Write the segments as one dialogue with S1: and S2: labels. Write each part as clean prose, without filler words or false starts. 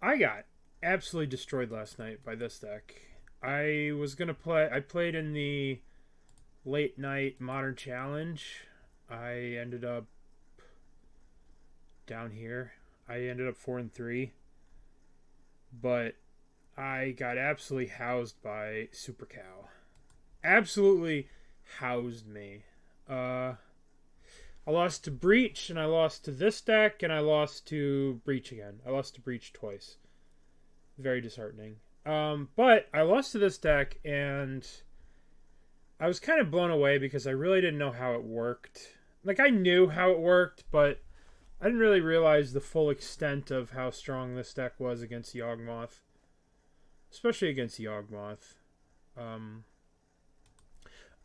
S1: I got absolutely destroyed last night by this deck. I played in the late night Modern Challenge. I ended up down here. I ended up 4-3. But I got absolutely housed by Super Cow. Absolutely housed me. I lost to Breach, and I lost to this deck, and I lost to Breach again. I lost to Breach twice. Very disheartening. But I lost to this deck, and I was kind of blown away because I really didn't know how it worked. Like, I knew how it worked, but I didn't really realize the full extent of how strong this deck was against Yawgmoth. Especially against Yawgmoth.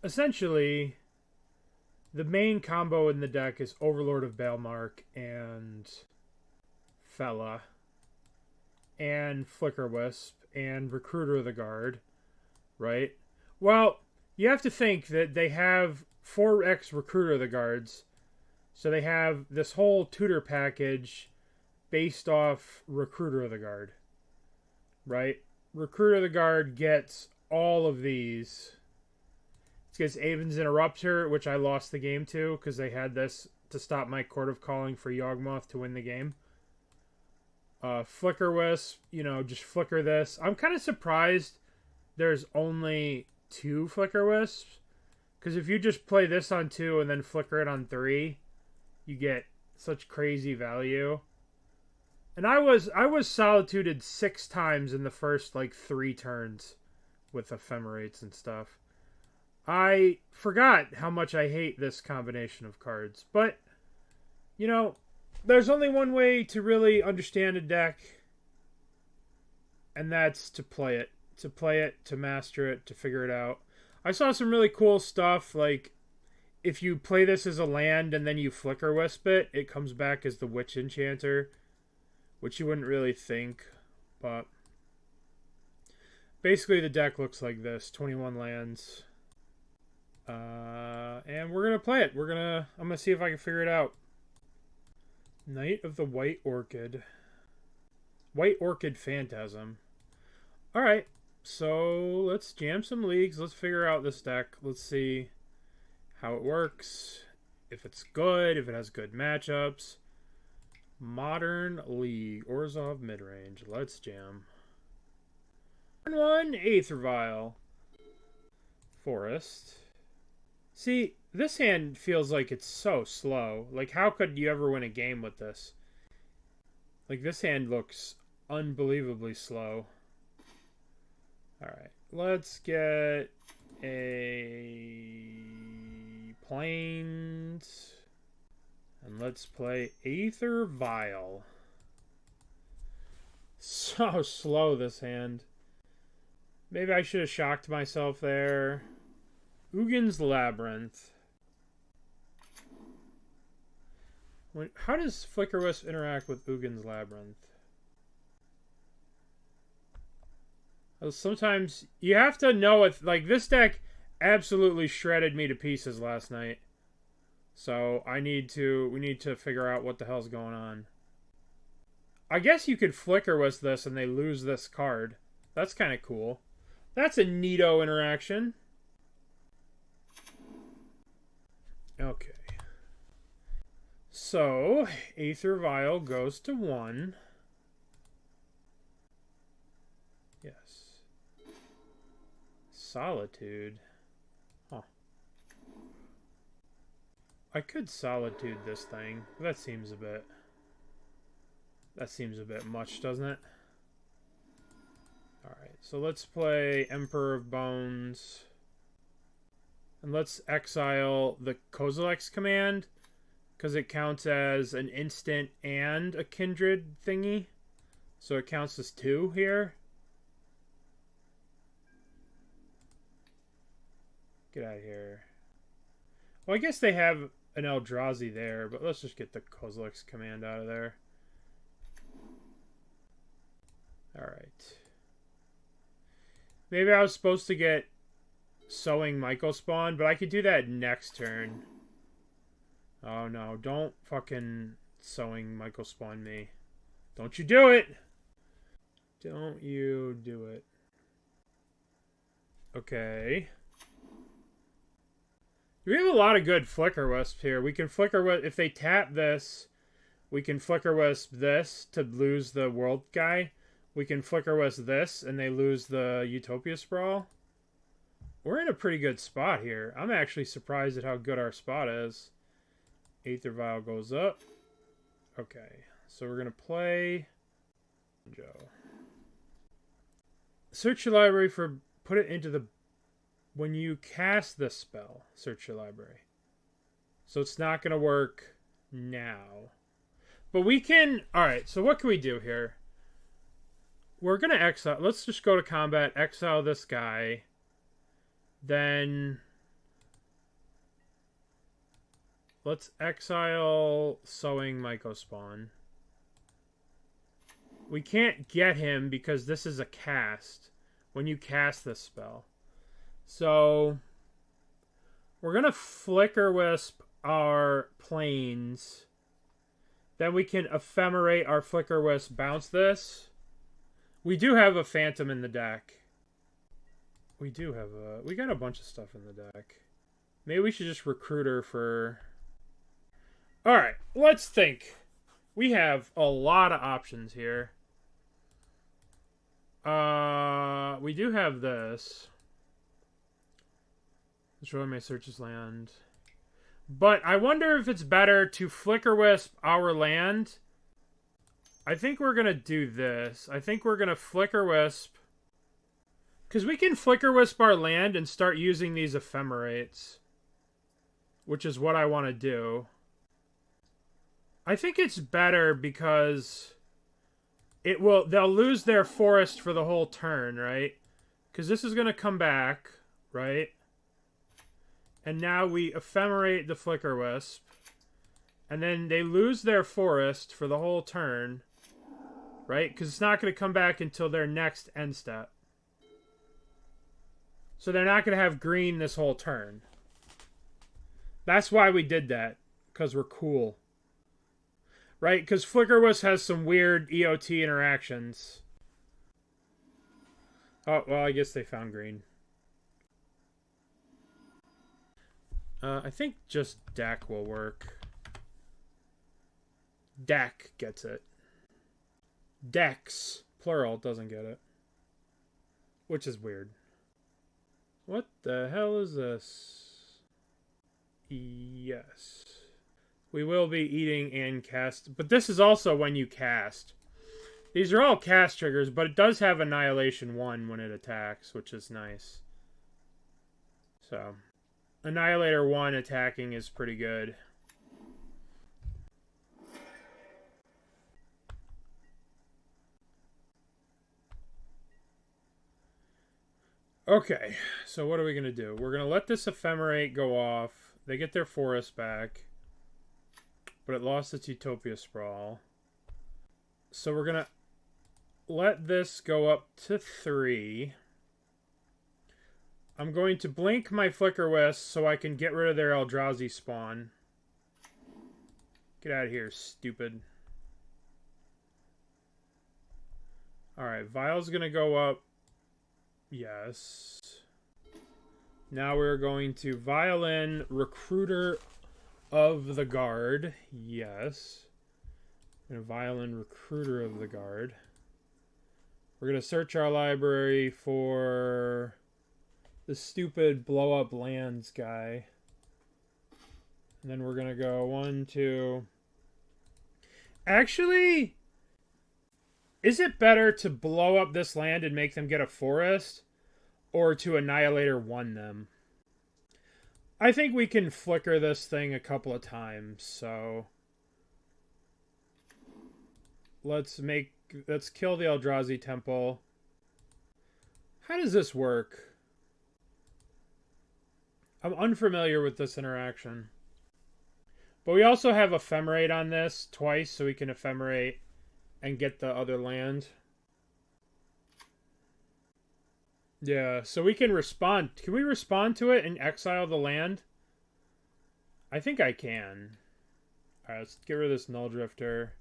S1: Essentially, the main combo in the deck is Overlord of Balemurk and Phelia and Flickerwisp and Recruiter of the Guard, right? Well, you have to think that they have 4x Recruiter of the Guards, so they have this whole tutor package based off Recruiter of the Guard, right? Recruiter of the Guard gets all of these. It gets Aven's Interrupter, which I lost the game to because they had this to stop my Court of Calling for Yawgmoth to win the game. Flickerwisp, just flicker this. I'm kind of surprised there's only 2 Flickerwisps, because if you just play this on 2 and then flicker it on 3, you get such crazy value. And I was solituded 6 times in the first 3 turns with Ephemerates and stuff. I forgot how much I hate this combination of cards. But, there's only one way to really understand a deck, and that's to play it. To play it, to master it, to figure it out. I saw some really cool stuff, like if you play this as a land and then you Flickerwisp it, it comes back as the Witch Enchanter, which you wouldn't really think, but basically the deck looks like this, 21 lands. And we're going to play it. I'm going to see if I can figure it out. Knight of the White Orchid. White Orchid Phantasm. Alright, so let's jam some leagues. Let's figure out this deck. Let's see how it works. If it's good, if it has good matchups. Modern League. Orzhov Midrange. Let's jam. Turn 1, Aether Vial. Forest. See, this hand feels like it's so slow. Like, how could you ever win a game with this? Like, this hand looks unbelievably slow. Alright, let's get a Plains. And let's play Aether Vial. So slow, this hand. Maybe I should have shocked myself there. Uggin's Labyrinth. How does Flickerwisp interact with Uggin's Labyrinth? Sometimes you have to know it. Like, this deck absolutely shredded me to pieces last night. So we need to figure out what the hell's going on. I guess you could Flickerwisp this and they lose this card. That's kind of cool. That's a neato interaction. Okay. So, Aether Vial goes to 1. Yes. Solitude. Huh. I could Solitude this thing. That seems a bit much, doesn't it? Alright, so let's play Emperor of Bones. And let's exile the Kozilek's command, because it counts as an instant and a kindred thingy. So it counts as 2 here. Get out of here. Well, I guess they have an Eldrazi there, but let's just get the Kozilek's command out of there. Alright. Maybe I was supposed to get Sowing Michael Spawn, but I could do that next turn. Oh no, don't fucking Sowing Michael Spawn me. Don't you do it! Don't you do it. Okay. We have a lot of good Flickerwisp here. We can Flickerwisp... If they tap this, we can Flickerwisp this to lose the World guy. We can Flickerwisp this, and they lose the Utopia Sprawl. We're in a pretty good spot here. I'm actually surprised at how good our spot is. Aether Vial goes up. Okay, so we're going to play... Joe. Search your library for... Put it into the... When you cast this spell, search your library. So it's not going to work now. But we can... Alright, so what can we do here? We're going to exile... Let's just go to combat, exile this guy. Then... Let's exile Sowing Mycospawn. We can't get him because this is a cast. When you cast this spell. So, we're going to Flickerwisp our planes. Then we can Ephemerate our Flickerwisp, bounce this. We do have a Phantom in the deck. We do have a... We got a bunch of stuff in the deck. Maybe we should just recruit her for... Alright, let's think. We have a lot of options here. We do have this. Destroy my searches land. But I wonder if it's better to Flickerwisp our land. I think we're going to do this. I think we're going to Flickerwisp. Because we can Flickerwisp our land and start using these Ephemerates. Which is what I want to do. I think it's better because... They'll lose their forest for the whole turn, right? Because this is going to come back, right? And now we Ephemerate the Flickerwisp. And then they lose their forest for the whole turn. Right? Because it's not going to come back until their next end step. So they're not going to have green this whole turn. That's why we did that. Because we're cool. Right? Because Flickerwisp has some weird EOT interactions. Oh, well, I guess they found green. I think just deck will work. Deck gets it. Decks, plural, doesn't get it. Which is weird. What the hell is this? Yes. We will be eating and cast. But this is also when you cast. These are all cast triggers, but it does have Annihilation 1 when it attacks, which is nice. So, Annihilator 1 attacking is pretty good. Okay, so what are we going to do? We're going to let this Ephemerate go off. They get their forest back. But it lost its Utopia Sprawl. So we're going to let this go up to 3. I'm going to blink my Flickerwisp so I can get rid of their Eldrazi spawn. Get out of here, stupid. Alright, Vial's going to go up. Yes. Now we're going to Violin Recruiter of the Guard. Yes. I'm going to Violin Recruiter of the Guard. We're going to search our library for the stupid blow up lands guy. And then we're going to go 1, 2. Actually, is it better to blow up this land and make them get a forest? Or to Annihilator 1 them? I think we can flicker this thing a couple of times, so... Let's kill the Eldrazi Temple. How does this work? I'm unfamiliar with this interaction. But we also have Ephemerate on this twice, so we can Ephemerate and get the other land. Yeah, so we can respond. Can we respond to it and exile the land? I think I can. Alright, let's get rid of this Null Drifter.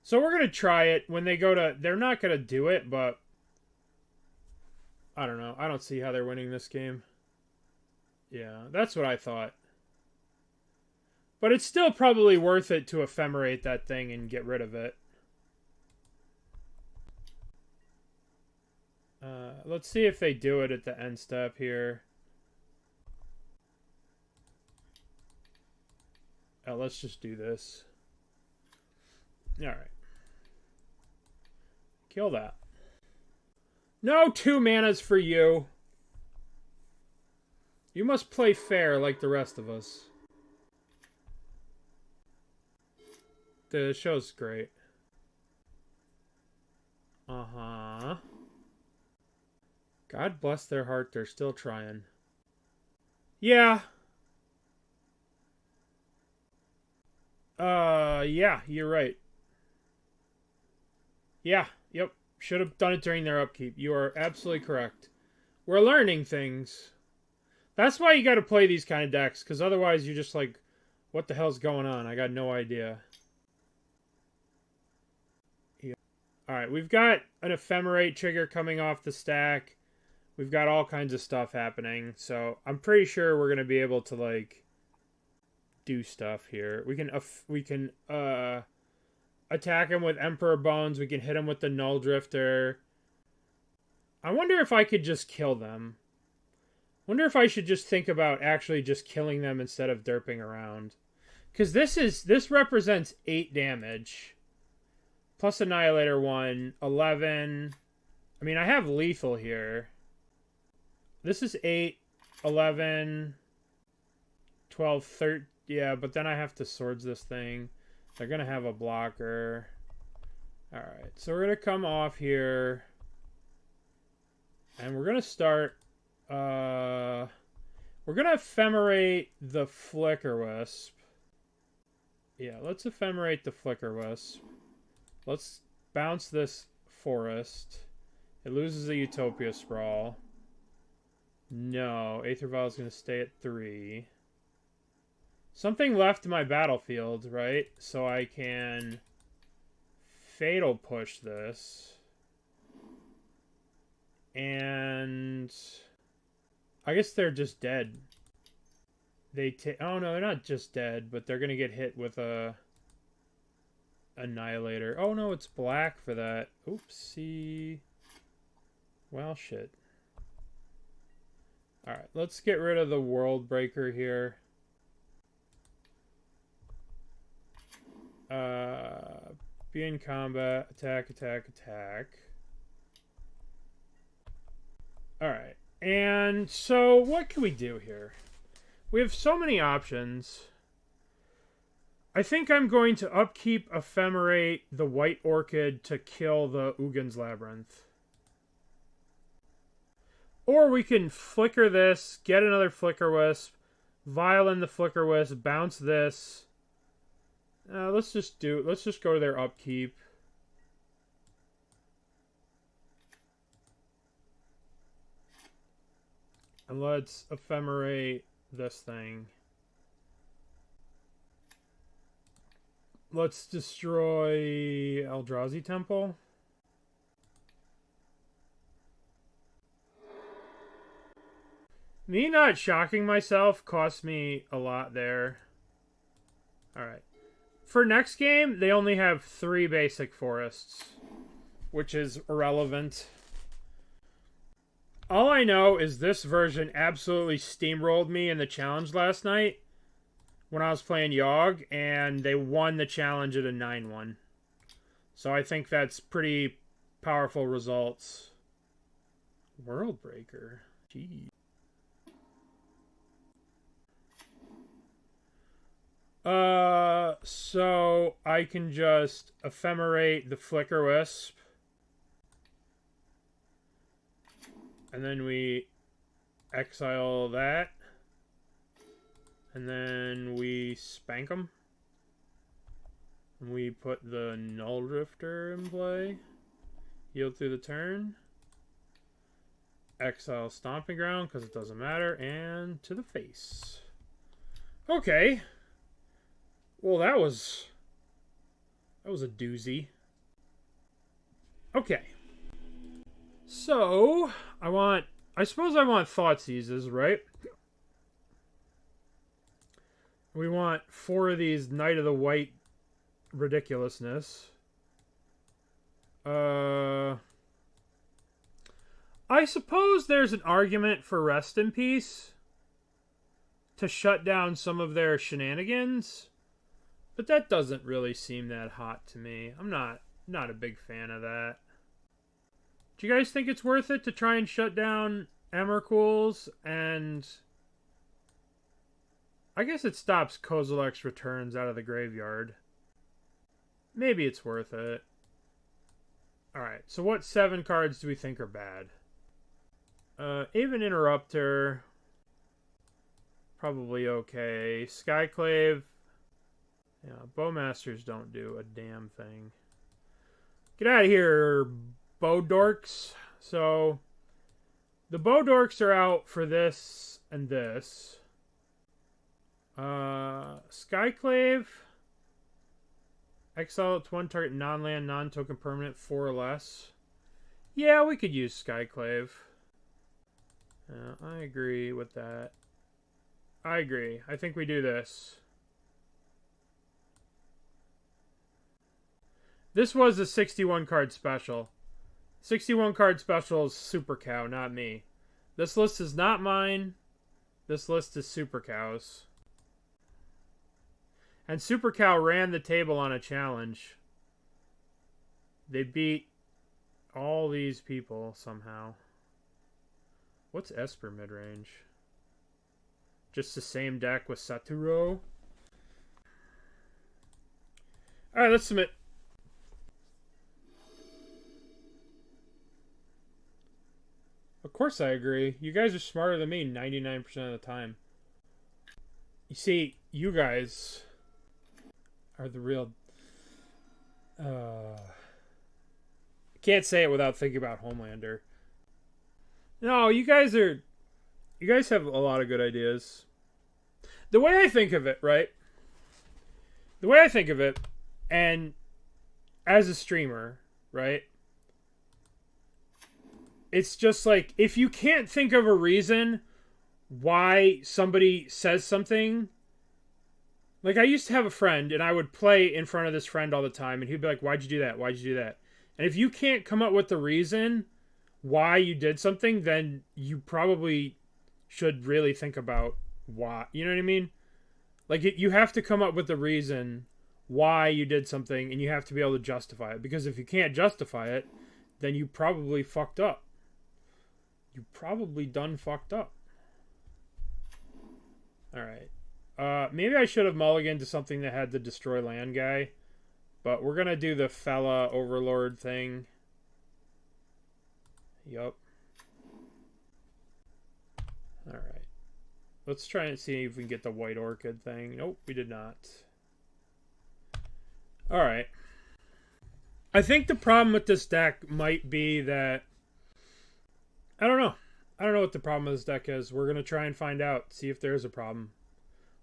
S1: So we're going to try it when they go to... They're not going to do it, but... I don't know. I don't see how they're winning this game. Yeah, that's what I thought. But it's still probably worth it to ephemerate that thing and get rid of it. Let's see if they do it at the end step here. Let's just do this. Alright. Kill that. No 2 manas for you. You must play fair like the rest of us. The show's great. Uh-huh. God bless their heart, they're still trying. Yeah. Yeah, you're right. Yeah, yep. Should have done it during their upkeep. You are absolutely correct. We're learning things. That's why you gotta play these kind of decks, because otherwise you're just like, what the hell's going on? I got no idea. Yeah. Alright, we've got an Ephemerate trigger coming off the stack. We've got all kinds of stuff happening, so I'm pretty sure we're gonna be able to, like, do stuff here. We can attack him with Emperor Bones. We can hit him with the Null Drifter. I wonder if I could just kill them. Wonder if I should just think about actually just killing them instead of derping around. Because this represents 8 damage. Plus Annihilator 1, 11. I mean, I have lethal here. This is 8, 11, 12, 13. Yeah, but then I have to swords this thing. They're going to have a blocker. Alright, so we're going to come off here. And we're going to start... we're going to ephemerate the Flickerwisp. Yeah, let's ephemerate the Flickerwisp. Let's bounce this Forest. It loses the Utopia Sprawl. No, Aether Vial is going to stay at 3. Something left in my battlefield, right? So I can Fatal Push this. And I guess they're just dead. Oh no, they're not just dead, but they're going to get hit with a Annihilator. Oh no, it's black for that. Oopsie. Well, shit. Alright, let's get rid of the World Breaker here. Be in combat. Attack, attack, attack. Alright. And so, what can we do here? We have so many options. I think I'm going to upkeep Ephemerate the White Orchid to kill the Ugin's Labyrinth. Or we can flicker this, get another Flickerwisp, Vial in the Flickerwisp, bounce this. Let's just go to their upkeep. And let's Ephemerate this thing. Let's destroy Eldrazi Temple. Me not shocking myself cost me a lot there. Alright. For next game, they only have 3 basic forests, which is irrelevant. All I know is this version absolutely steamrolled me in the challenge last night when I was playing Yogg, and they won the challenge at a 9-1. So I think that's pretty powerful results. World Breaker. Jeez. So I can just Ephemerate the Flickerwisp. And then we exile that. And then we spank them. And we put the Null Drifter in play. Yield through the turn. Exile Stomping Ground because it doesn't matter. And to the face. Okay. Well, that was a doozy. Okay. So, I suppose I want Thoughtseizes, right? We want 4 of these Knight of the White ridiculousness. I suppose there's an argument for Rest in Peace to shut down some of their shenanigans, but that doesn't really seem that hot to me. I'm not a big fan of that. Do you guys think it's worth it to try and shut down Emrakul's? And I guess it stops Kozilek's returns out of the graveyard. Maybe it's worth it. Alright, so what 7 cards do we think are bad? Aven Interrupter. Probably okay. Skyclave. Yeah, Bowmasters don't do a damn thing. Get out of here, Bowdorks. So, the Bowdorks are out for this and this. Skyclave. Exile it to 1 target non-land, non-token permanent, 4 or less. Yeah, we could use Skyclave. I agree with that. I agree. I think we do this. This was a 61 card special. 61 card special is Super Cow, not me. This list is not mine. This list is Super Cow's. And Super Cow ran the table on a challenge. They beat all these people somehow. What's Esper midrange? Just the same deck with Saturo? Alright, let's submit. Of course I agree. You guys are smarter than me 99% of the time. You see, you guys are the real... I can't say it without thinking about Homelander. No, you guys have a lot of good ideas. The way I think of it, right? The way I think of it, and as a streamer, right? It's just like, if you can't think of a reason why somebody says something... Like, I used to have a friend, and I would play in front of this friend all the time, and he'd be like, why'd you do that? Why'd you do that? And if you can't come up with the reason why you did something, then you probably should really think about why. You know what I mean? Like, you have to come up with the reason why you did something, and you have to be able to justify it. Because if you can't justify it, then you probably fucked up. You probably done fucked up. Alright. Maybe I should have mulliganed to something that had the destroy land guy. But we're going to do the Fella Overlord thing. Yup. Alright. Let's try and see if we can get the White Orchid thing. Nope, we did not. Alright. I think the problem with this deck might be that... I don't know. I don't know what the problem with this deck is. We're going to try and find out. See if there is a problem.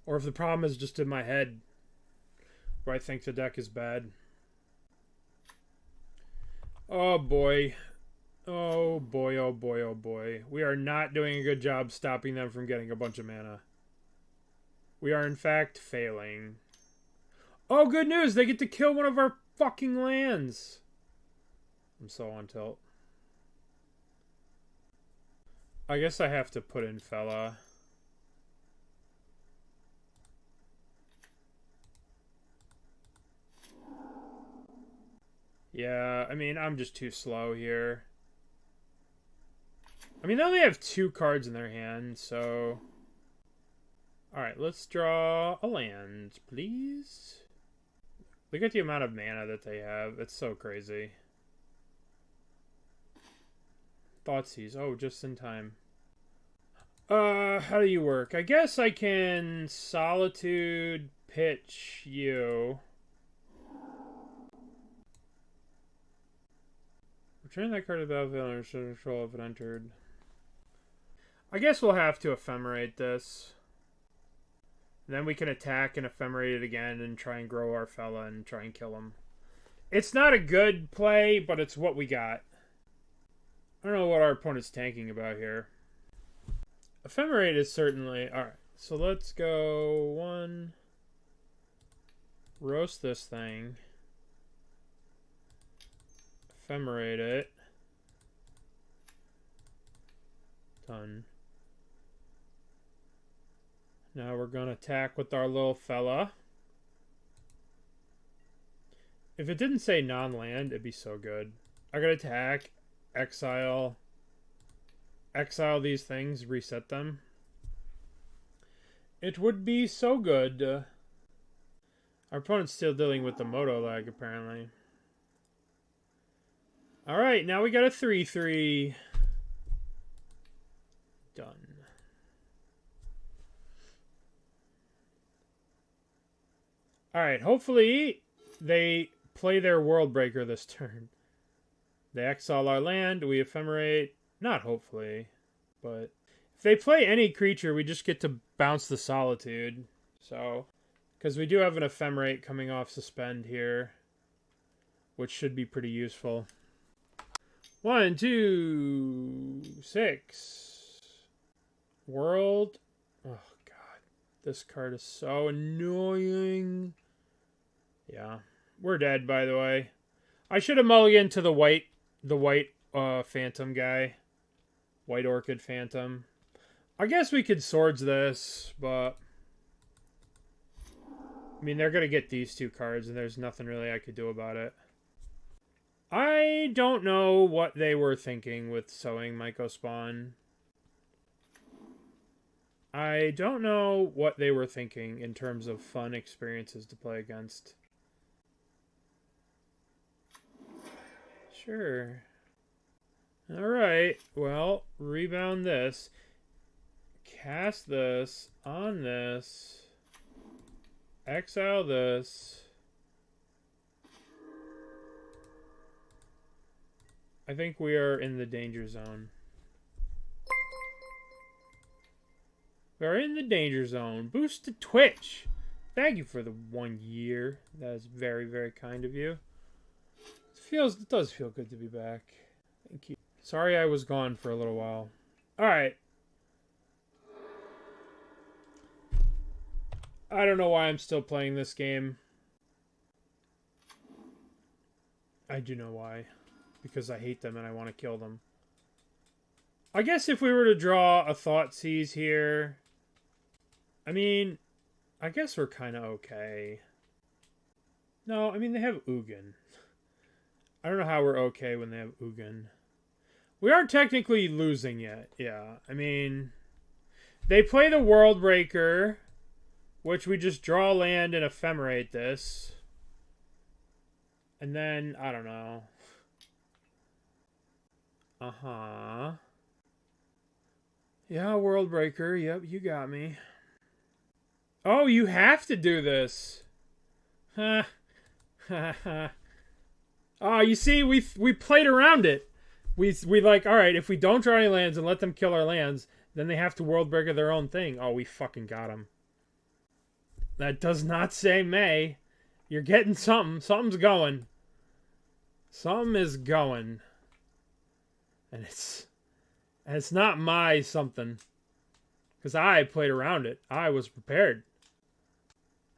S1: Or if the problem is just in my head. Where I think the deck is bad. Oh boy. Oh boy, oh boy, oh boy. We are not doing a good job stopping them from getting a bunch of mana. We are in fact failing. Oh, good news! They get to kill one of our fucking lands! I'm so on tilt. I guess I have to put in Fella. Yeah, I mean, I'm just too slow here. I mean, they only have 2 cards in their hand, so... Alright, let's draw a land, please. Look at the amount of mana that they have. It's so crazy. Thoughtseize. Oh, just in time. How do you work? I guess I can Solitude pitch you. Return that card to the battlefield under control if it entered. I guess we'll have to Ephemerate this. Then we can attack and Ephemerate it again and try and grow our fella and try and kill him. It's not a good play, but it's what we got. I don't know what our opponent's tanking about here. Ephemerate is certainly... Alright, so let's go 1. Roast this thing. Ephemerate it. Done. Now we're going to attack with our little fella. If it didn't say non-land, it'd be so good. I gotta attack, exile these things, reset them. It would be so good. Our opponent's still dealing with the moto lag, apparently. Alright, now we got a 3/3. Done. Alright, hopefully they play their World Breaker this turn. They exile our land, we ephemerate. Not hopefully, but if they play any creature, we just get to bounce the Solitude. So, because we do have an ephemerate coming off suspend here, which should be pretty useful. 1, 2, 6. World. Oh, God. This card is so annoying. Yeah. We're dead, by the way. I should have mulliganed to the white Phantom guy. White Orchid Phantom. I guess we could Swords this, but... I mean, they're going to get these 2 cards, and there's nothing really I could do about it. I don't know what they were thinking with sowing Mycospawn. I don't know what they were thinking in terms of fun experiences to play against. Sure. Alright, well, rebound this. Cast this on this. Exile this. I think we are in the danger zone. We are in the danger zone. Boost to Twitch. Thank you for the 1 year. That is very, very kind of you. It does feel good to be back. Thank you. Sorry I was gone for a little while. Alright. I don't know why I'm still playing this game. I do know why. Because I hate them and I want to kill them. I guess if we were to draw a Thoughtseize here... I mean, I guess we're kind of okay. No, I mean, they have Ugin. I don't know how we're okay when they have Ugin. We aren't technically losing yet. Yeah, I mean... They play the World Breaker, which we just draw land and ephemerate this. And then, I don't know. Uh-huh. Yeah, World Breaker. Yep, you got me. Oh, you have to do this. Ha. Ha ha. Oh, you see, we played around it. We like, all right, if we don't draw any lands and let them kill our lands, then they have to World Breaker their own thing. Oh, we fucking got them. That does not say May. You're getting something. Something's going. Something is going. And it's not my something. Because I played around it. I was prepared.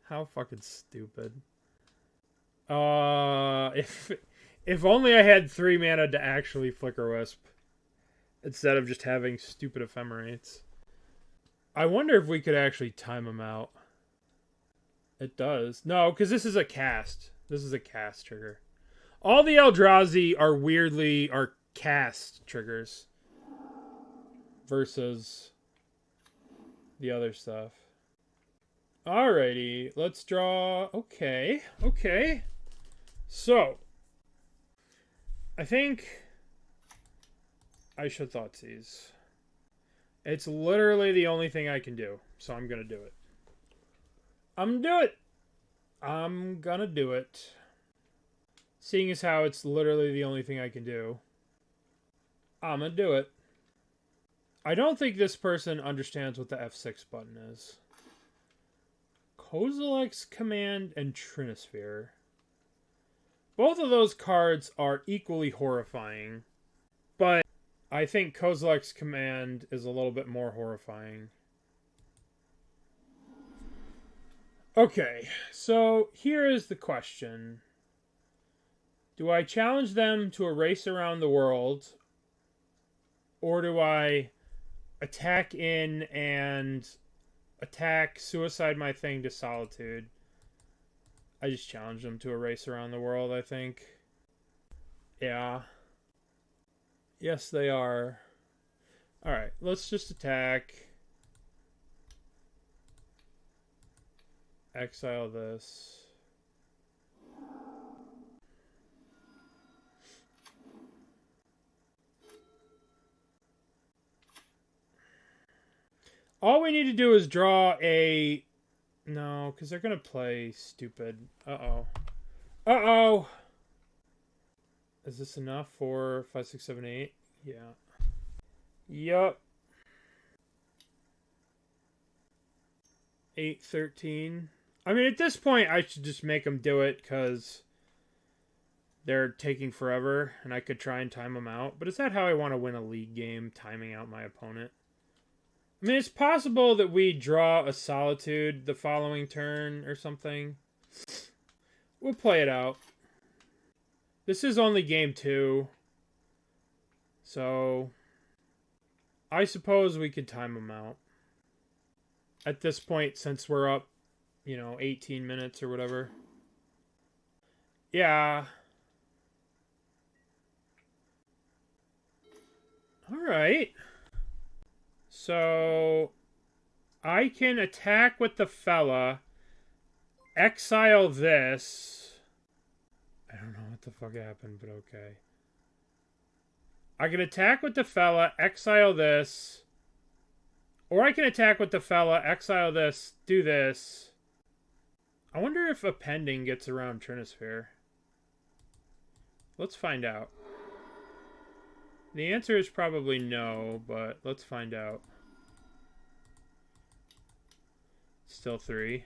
S1: How fucking stupid. If only I had 3 mana to actually Flickerwisp. Instead of just having stupid ephemerates. I wonder if we could actually time them out. It does. No, because this is a cast. This is a cast trigger. All the Eldrazi are cast triggers. Versus the other stuff. Alrighty, let's draw. Okay. So, I think I should Thoughtseize. It's literally the only thing I can do, so I'm gonna do it. I'm gonna do it. Seeing as how it's literally the only thing I can do, I'm gonna do it. I don't think this person understands what the F6 button is. Kozilek's Command and Trinisphere. Both of those cards are equally horrifying, but I think Kozilek's Command is a little bit more horrifying. Okay, so here is the question. Do I challenge them to a race around the world, or do I attack in and suicide my thing to Solitude? I just challenge them to a race around the world, I think. Yeah. Yes, they are. Alright, let's just attack. Exile this. All we need to do is draw a... No, because they're going to play stupid. Uh-oh. Uh-oh! Is this enough for 5, 6, 7, 8? Yeah. Yup. 8, 13. I mean, at this point, I should just make them do it, because they're taking forever, and I could try and time them out. But is that how I want to win a league game, timing out my opponent? I mean, it's possible that we draw a Solitude the following turn or something. We'll play it out. This is only game 2. So, I suppose we could time them out. At this point, since we're up, 18 minutes or whatever. Yeah. Alright. So, I can attack with the fella, exile this. I don't know what the fuck happened, but okay. I can attack with the fella, exile this. Or I can attack with the fella, exile this, do this. I wonder if a pending gets around Trinisphere. Let's find out. The answer is probably no, but let's find out. Still 3.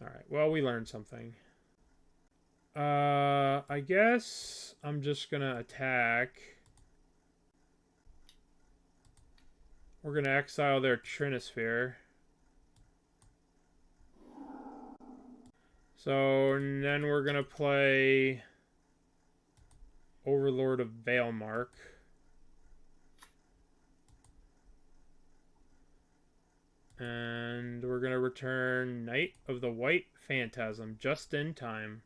S1: Alright, well, we learned something. I guess I'm just gonna attack. We're gonna exile their Trinisphere. So, and then we're gonna play Overlord of Balemurk. And we're gonna return Knight of the White Phantasm just in time.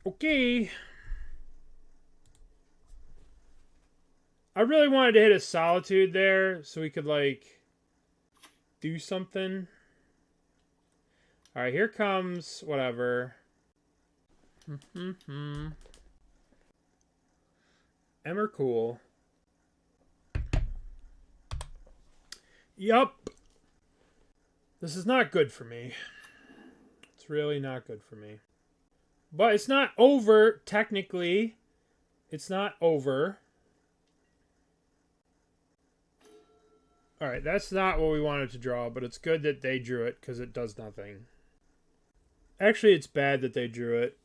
S1: Okay. I really wanted to hit a Solitude there so we could, like, do something. Alright, here comes whatever. Emmercool. Yup. This is not good for me. It's really not good for me. But it's not over, technically. It's not over. Alright, that's not what we wanted to draw, but it's good that they drew it, because it does nothing. Actually, it's bad that they drew it.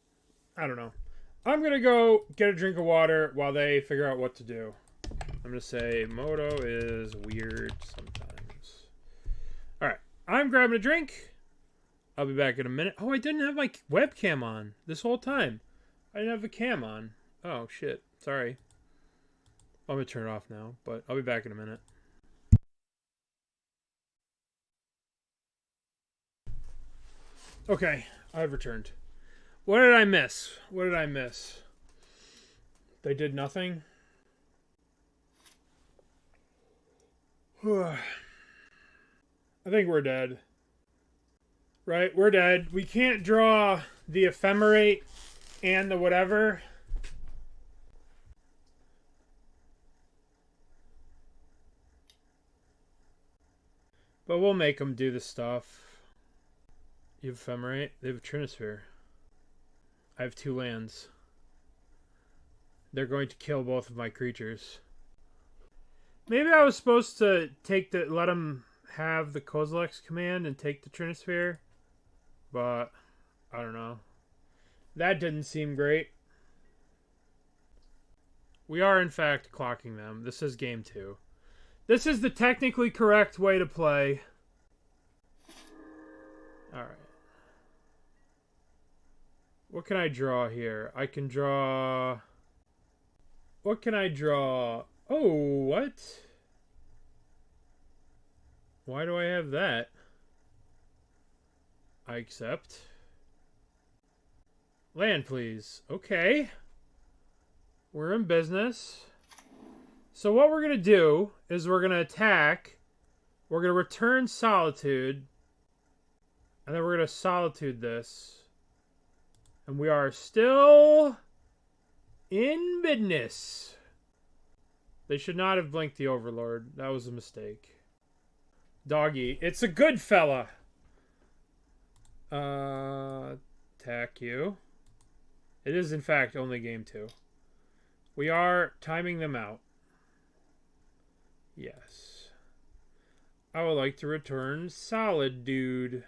S1: I don't know. I'm going to go get a drink of water while they figure out what to do. I'm going to say Moto is weird sometimes. Alright, I'm grabbing a drink. I'll be back in a minute. Oh, I didn't have my webcam on this whole time. I didn't have the cam on. Oh, shit. Sorry. I'm going to turn it off now, but I'll be back in a minute. Okay, I've returned. What did I miss? What did I miss? They did nothing? I think we're dead. Right, we're dead. We can't draw the Ephemerate and the whatever. But we'll make them do the stuff. You have Ephemerate? They have a Trinisphere. I have 2 lands. They're going to kill both of my creatures. Maybe I was supposed to let them have the Kozilek's Command and take the Trinisphere. But, I don't know. That didn't seem great. We are, in fact, clocking them. This is game 2. This is the technically correct way to play. Alright. What can I draw here? I can draw... What can I draw? Oh, what? Why do I have that? I accept. Land, please. Okay. We're in business. So what we're going to do is we're going to attack. We're going to return Solitude. And then we're going to Solitude this. And we are still in business. They should not have blinked the Overlord. That was a mistake. Doggy. It's a good fella. Attack you. It is, in fact, only game 2. We are timing them out. Yes. I would like to return Solid Dude.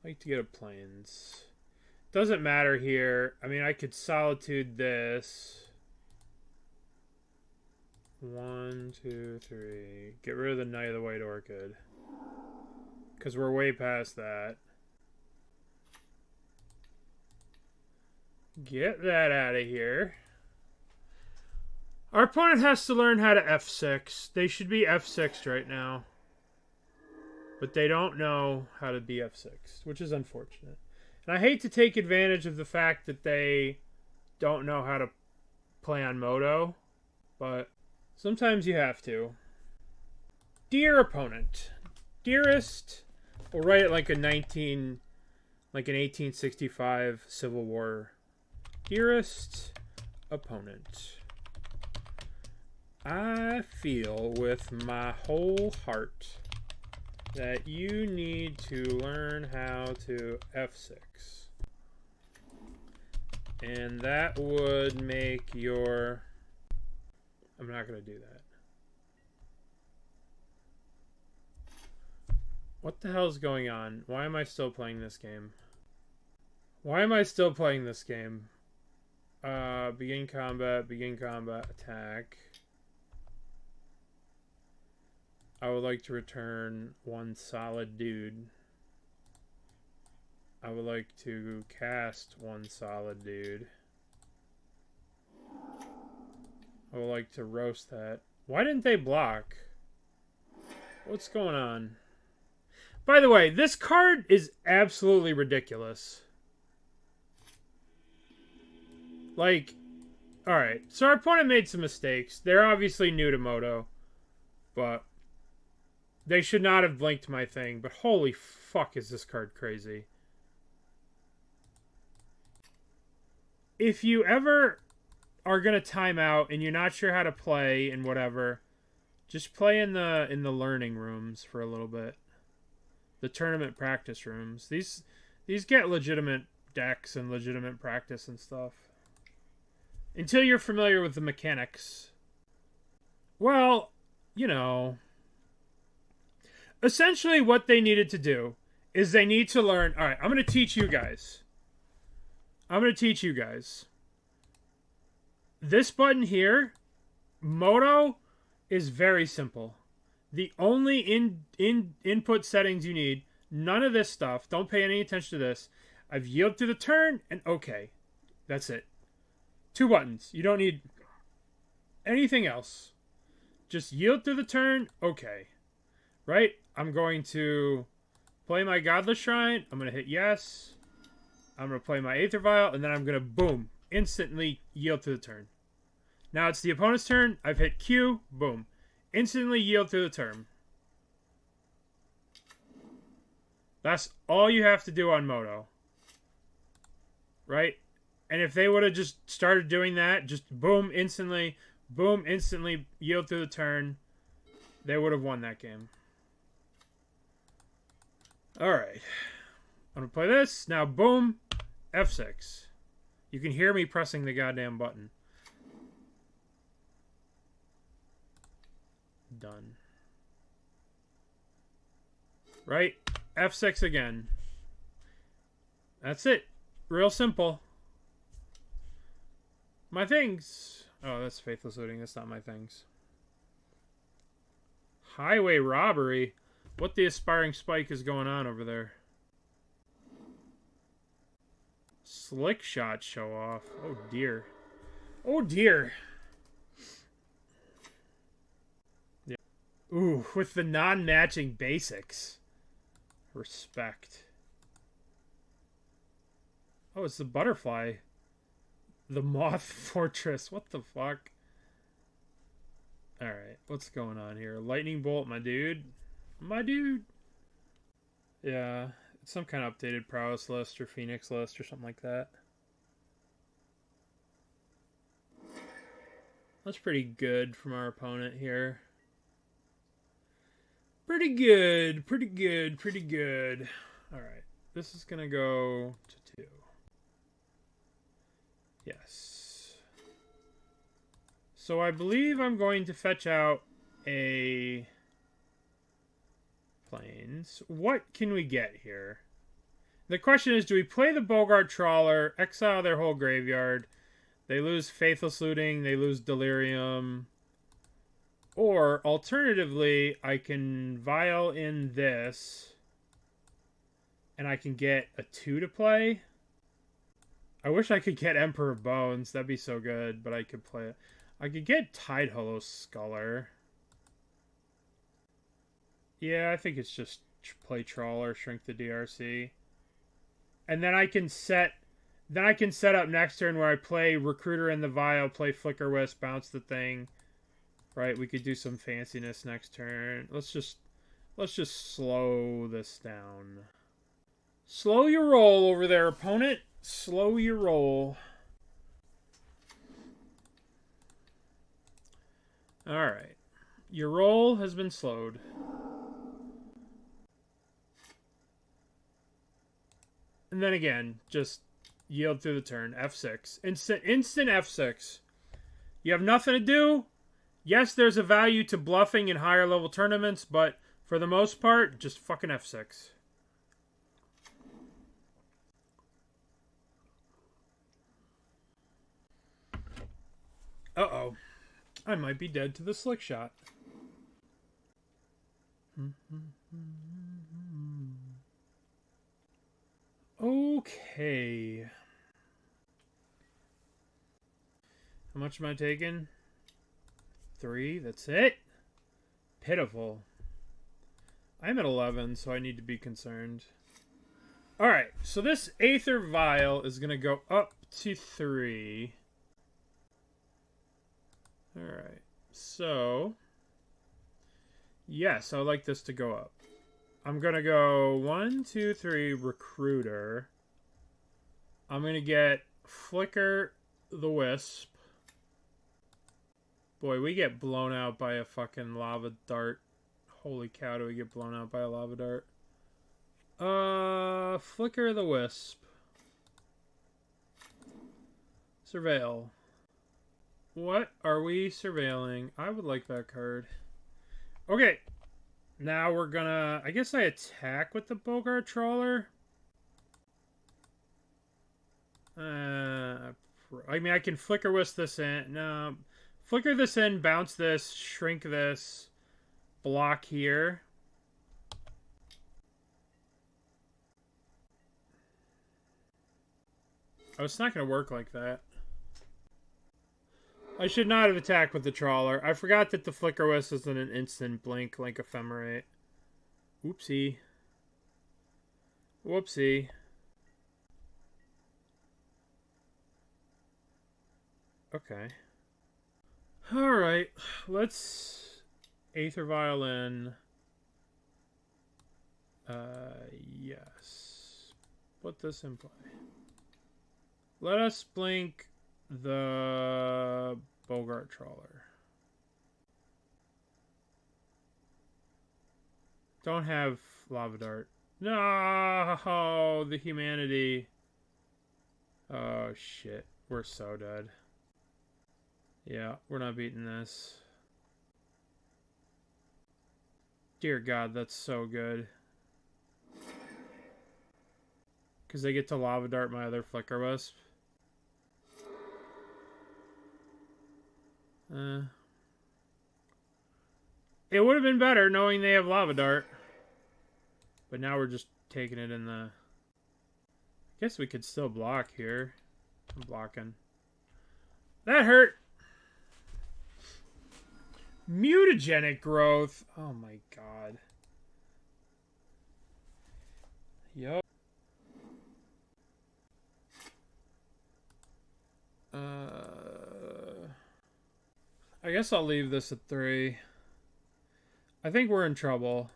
S1: Like to get a plains. Doesn't matter here. I mean, I could Solitude this. 1, 2, 3. Get rid of the Knight of the White Orchid. Because we're way past that. Get that out of here. Our opponent has to learn how to F6. They should be F6 right now. But they don't know how to be F6, which is unfortunate. And I hate to take advantage of the fact that they don't know how to play on Moto, but sometimes you have to. Dear opponent, dearest, we'll write it like an 1865 Civil War. Dearest opponent, I feel with my whole heart that you need to learn how to F6. And that would make your... I'm not going to do that. What the hell is going on? Why am I still playing this game? Why am I still playing this game? Begin combat, attack. I would like to return 1 Solid Dude. I would like to cast 1 Solid Dude. I would like to roast that. Why didn't they block? What's going on? By the way, this card is absolutely ridiculous. Like, alright. So our opponent made some mistakes. They're obviously new to Moto. But they should not have blinked my thing. But holy fuck is this card crazy. If you ever are going to time out and you're not sure how to play and whatever, just play in the learning rooms for a little bit. The tournament practice rooms. These get legitimate decks and legitimate practice and stuff. Until you're familiar with the mechanics. Well, you know. Essentially what they needed to do is they need to learn... Alright, I'm going to teach you guys. This button here, Moto, is very simple. The only input settings you need, none of this stuff. Don't pay any attention to this. I've yielded to the turn and okay. That's it. 2 buttons. You don't need anything else. Just yield to the turn, okay. Right? I'm going to play my Godless Shrine. I'm going to hit yes. I'm going to play my Aether Vial, and then I'm going to, boom, instantly yield to the turn. Now it's the opponent's turn. I've hit Q, boom. Instantly yield to the turn. That's all you have to do on Moto. Right? And if they would have just started doing that, just boom, instantly, yield to the turn, they would have won that game. Alright. I'm going to play this. Now, boom, F6. You can hear me pressing the goddamn button. Done. Right? F6 again. That's it. Real simple. My things. Oh, that's Faithless Looting. That's not my things. Highway Robbery. What the Aspiring Spike is going on over there? Slick Shot Show Off. Oh, dear. Oh, dear. Yeah. Ooh, with the non-matching basics. Respect. Oh, it's the Butterfly. The Moth Fortress. What the fuck? Alright, what's going on here? Lightning Bolt, my dude. My dude. Yeah, it's some kind of updated Prowess list or Phoenix list or something like that. That's pretty good from our opponent here. Pretty good, pretty good, pretty good. Alright, this is going to go to 2. Yes. So I believe I'm going to fetch out a Plains. What can we get here? The question is, do we play the Boggart Trawler, exile their whole graveyard? They lose Faithless Looting, they lose Delirium. Or, alternatively, I can Vial in this, and I can get a 2 to play. I wish I could get Emperor of Bones. That'd be so good, but I could play it. I could get Tidehollow Sculler. Yeah, I think it's just play Trawler, shrink the DRC. And then I can set up next turn where I play Recruiter in the Vial, play Flickerwisp, bounce the thing. Right, we could do some fanciness next turn. Let's just slow this down. Slow your roll over there, opponent. Slow your roll. Alright. Your roll has been slowed. And then again, just yield through the turn. F6. Instant F6. You have nothing to do. Yes, there's a value to bluffing in higher level tournaments, but for the most part, just fucking F6. Uh-oh. I might be dead to the Slick Shot. Okay. How much am I taking? 3, that's it? Pitiful. I'm at 11, so I need to be concerned. Alright, so this Aether Vial is going to go up to 3. Alright, so... yes, I would like this to go up. I'm going to go 1, 2, 3, Recruiter. I'm going to get Flicker the Wisp. Boy, we get blown out by a fucking lava dart. Holy cow, do we get blown out by a lava dart. Flicker the Wisp. Surveil. What are we surveilling? I would like that card. Okay. Now we're gonna... I guess I attack with the Boggart Trawler. I mean, I can Flickerwisp this in. No... Flicker this in, bounce this, shrink this, block here. Oh, it's not going to work like that. I should not have attacked with the Trawler. I forgot that the Flickerwisp isn't an instant blink like Ephemerate. Oopsie. Whoopsie. Okay. Alright, let's Aether Vial in. Yes. Put this in play. Let us blink the Boggart Trawler. Don't have Lava Dart. No, the humanity. Oh shit, we're so dead. Yeah, we're not beating this. Dear God, that's so good. Because they get to Lava Dart my other Flickerwisp. It would have been better knowing they have Lava Dart. But now we're just taking it in the... I guess we could still block here. I'm blocking. That hurt! Mutagenic growth. Oh my god. Yup. I guess I'll leave this at 3. I think we're in trouble.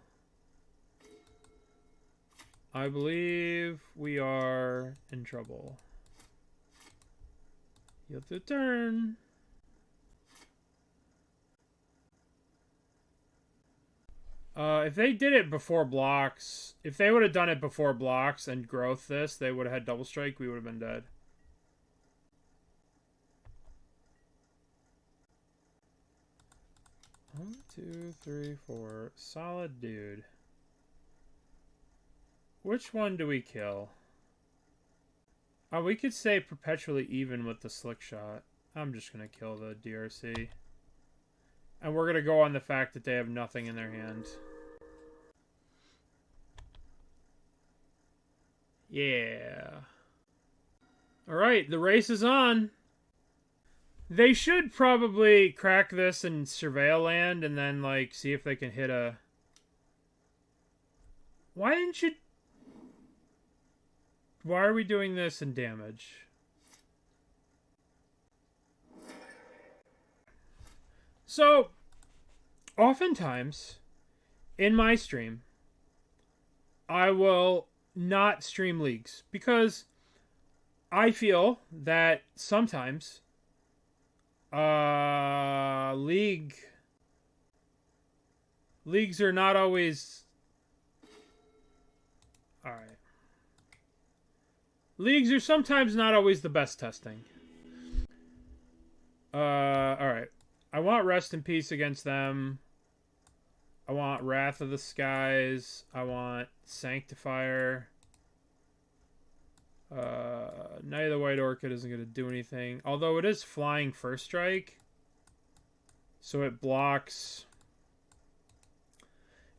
S1: I believe we are in trouble. You have to turn. If they did it before blocks, if they would have done it before blocks and growth this, they would have had double strike, we would have been dead. One, two, three, four. Solid dude. Which one do we kill? Oh, we could stay perpetually even with the slick shot. I'm just going to kill the DRC. And we're going to go on the fact that they have nothing in their hand. Yeah. Alright, the race is on. They should probably crack this and surveil land and then, like, see if they can hit a... Why didn't you... Why are we doing this in damage? So, oftentimes, in my stream, I will not stream leagues because I feel that sometimes leagues are not always... Alright. Leagues are sometimes not always the best testing. Alright. I want Rest in Peace against them. I want Wrath of the Skies. I want Sanctifier. Night of the White Orchid isn't going to do anything. Although it is flying first strike. So it blocks...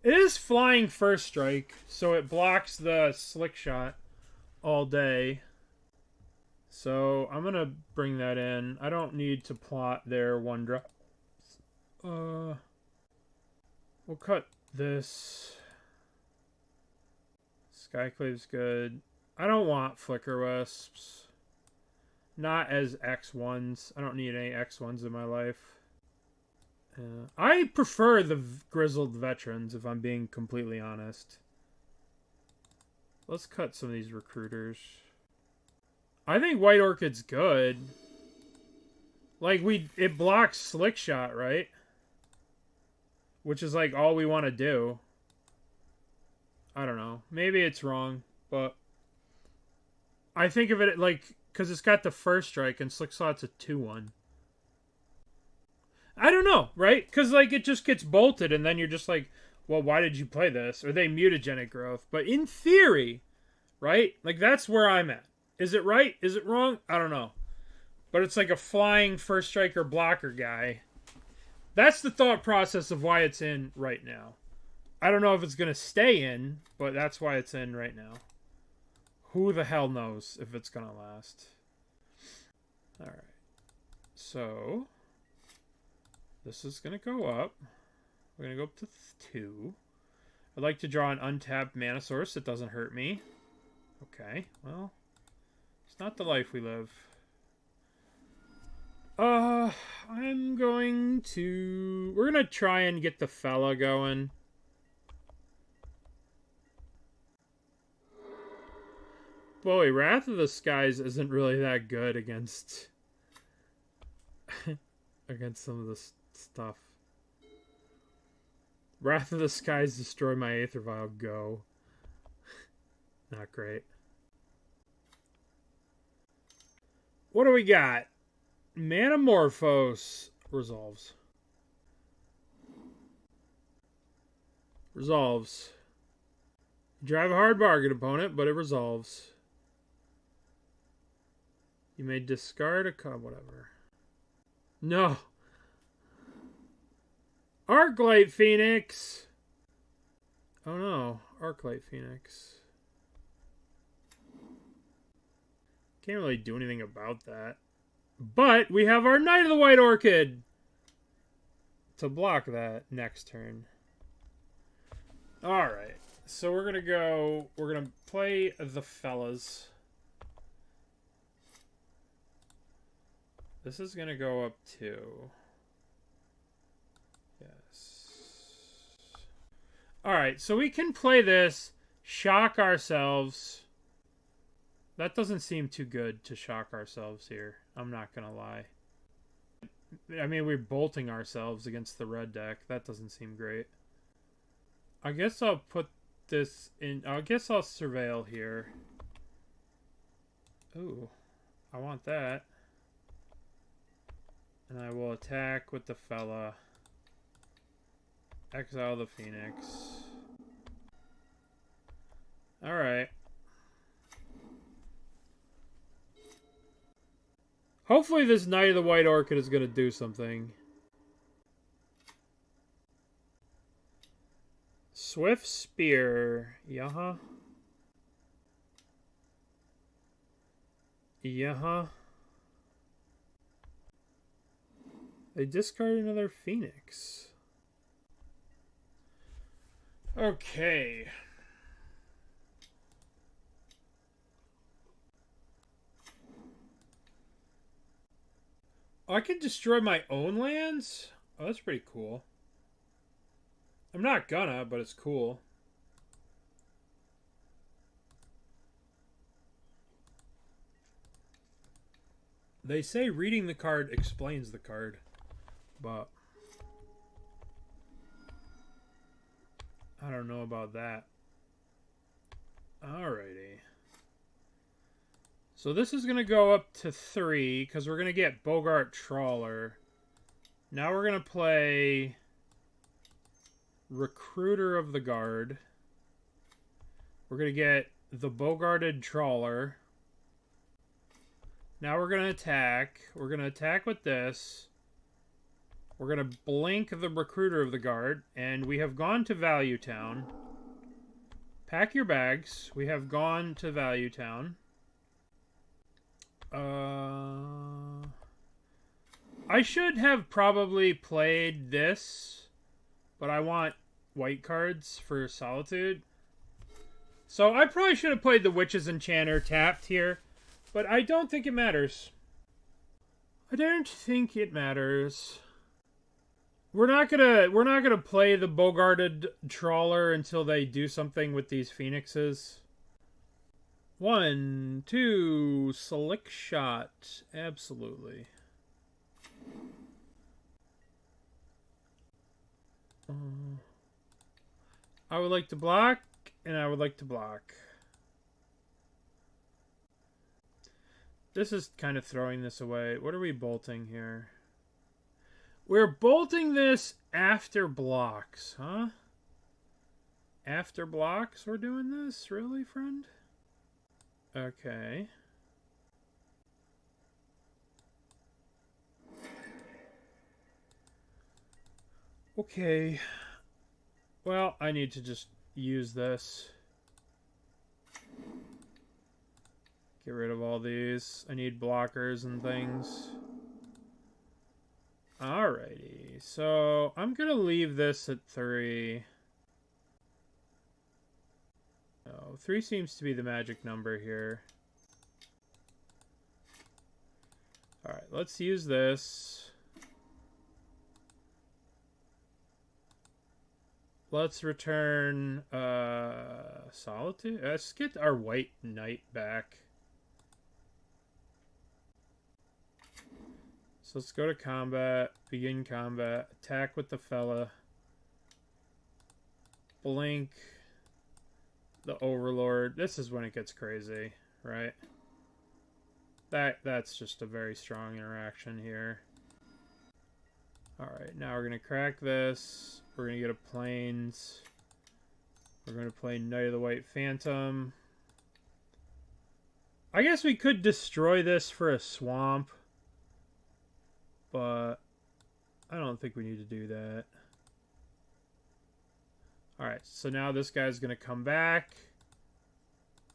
S1: It is flying first strike. So it blocks the slick shot all day. So I'm going to bring that in. I don't need to plot their one drop. We'll cut this. Skyclave's good. I don't want Flickerwisps. Not as X1s. I don't need any X1s in my life. I prefer the Grizzled Veterans, if I'm being completely honest. Let's cut some of these recruiters. I think White Orchid's good. Like, it blocks Slick Shot, right? Which is, like, all we want to do. I don't know. Maybe it's wrong, but... I think of it, like, because it's got the first strike, and Slick Shot's a 2-1. I don't know, right? Because, like, it just gets bolted, and then you're just like, well, why did you play this? Or they mutagenic growth. But in theory, right? Like, that's where I'm at. Is it right? Is it wrong? I don't know. But it's like a flying first striker blocker guy. That's the thought process of why it's in right now. I don't know if it's going to stay in, but that's why it's in right now. Who the hell knows if it's going to last? Alright. So, this is going to go up. We're going to go up to 2. I'd like to draw an untapped mana source that doesn't hurt me. Okay, well, it's not the life we live. I'm going to... We're going to try and get the fella going. Boy, Wrath of the Skies isn't really that good against... against some of the stuff. Wrath of the Skies destroy my Aether Vial. Go. Not great. What do we got? Manamorphose resolves. Resolves. Drive a hard bargain, opponent, but it resolves. You may discard a card, whatever. No. Arclight Phoenix. Oh no, Arclight Phoenix. Can't really do anything about that. But we have our Knight of the White Orchid to block that next turn. Alright, so we're gonna play the fellas. This is gonna go up to... Yes. Alright, so we can play this, shock ourselves. That doesn't seem too good to shock ourselves here. I'm not gonna lie. I mean, we're bolting ourselves against the red deck. That doesn't seem great. I guess I'll put this in... I guess I'll surveil here. Ooh, I want that. And I will attack with the fella. Exile the Phoenix. Alright. Hopefully this Knight of the White Orchid is going to do something. Swift Spear. Yeah. Yeah. They discard another Phoenix. Okay. Oh, I can destroy my own lands? Oh, that's pretty cool. I'm not gonna, but it's cool. They say reading the card explains the card, but I don't know about that. Alrighty. So this is going to go up to 3, because we're going to get Boggart Trawler. Now we're going to play Recruiter of the Guard. We're going to get the Boggarted Trawler. Now we're going to attack. We're going to attack with this. We're going to blink the Recruiter of the Guard. And we have gone to Value Town. Pack your bags. We have gone to Value Town. I should have probably played this, but I want white cards for Solitude. So I probably should have played the Witch's Enchanter tapped here, but I don't think it matters. I don't think it matters. We're not gonna play the Boggarted Trawler until they do something with these Phoenixes. 1, 2, Slick Shot. Absolutely. I would like to block, and I would like to block. This is kind of throwing this away. What are we bolting here? We're bolting this after blocks, huh? After blocks we're doing this? Really, friend? Okay. Okay. Well, I need to just use this. Get rid of all these. I need blockers and things. Alrighty. So, I'm going to leave this at 3. Oh, 3 seems to be the magic number here. Alright, let's use this. Let's return Solitude. Let's get our white knight back. So let's go to combat, begin combat, attack with the fella, blink the Overlord. This is when it gets crazy, right? That's just a very strong interaction here. Alright, now we're going to crack this. We're going to get a Plains. We're going to play Knight of the White Phantom. I guess we could destroy this for a swamp. But I don't think we need to do that. Alright, so now this guy's going to come back.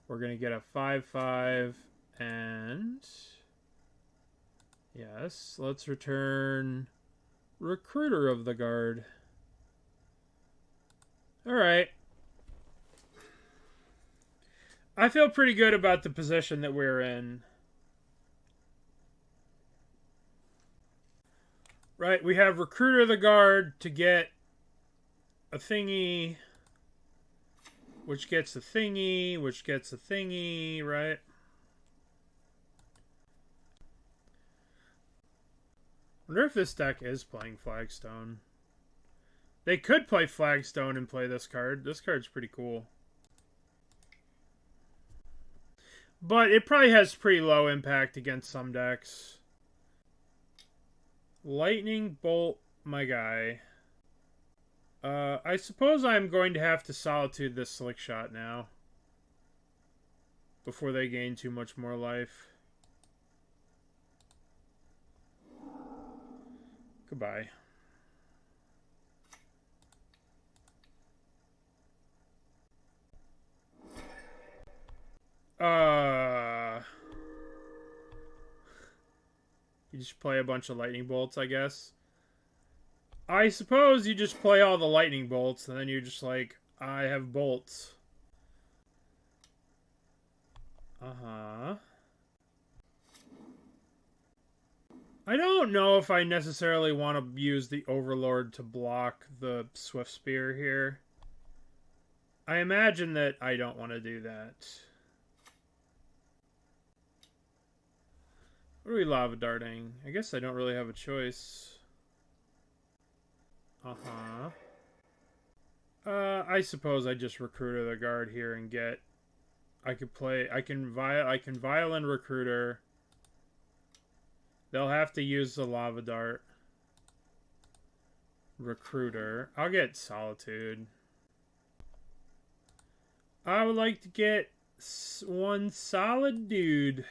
S1: We're going to get a 5/5. And... yes, let's return Recruiter of the Guard. Alright. I feel pretty good about the position that we're in. Right, we have Recruiter of the Guard to get a thingy, which gets a thingy, which gets a thingy, right? I wonder if this deck is playing Flagstone. They could play Flagstone and play this card. This card's pretty cool. But it probably has pretty low impact against some decks. Lightning Bolt, my guy. I suppose I'm going to have to Solitude this Slick Shot now. Before they gain too much more life. Goodbye. You just play a bunch of lightning bolts, I guess. I suppose you just play all the lightning bolts, and then you're just like, I have bolts. Uh-huh. I don't know if I necessarily want to use the Overlord to block the Swift Spear here. I imagine that I don't want to do that. What are we lava darting? I guess I don't really have a choice. Uh-huh. I suppose I just Recruiter the Guard here and get... I can Violin Recruiter. They'll have to use the Lava Dart. Recruiter. I'll get Solitude. I would like to get one solid dude.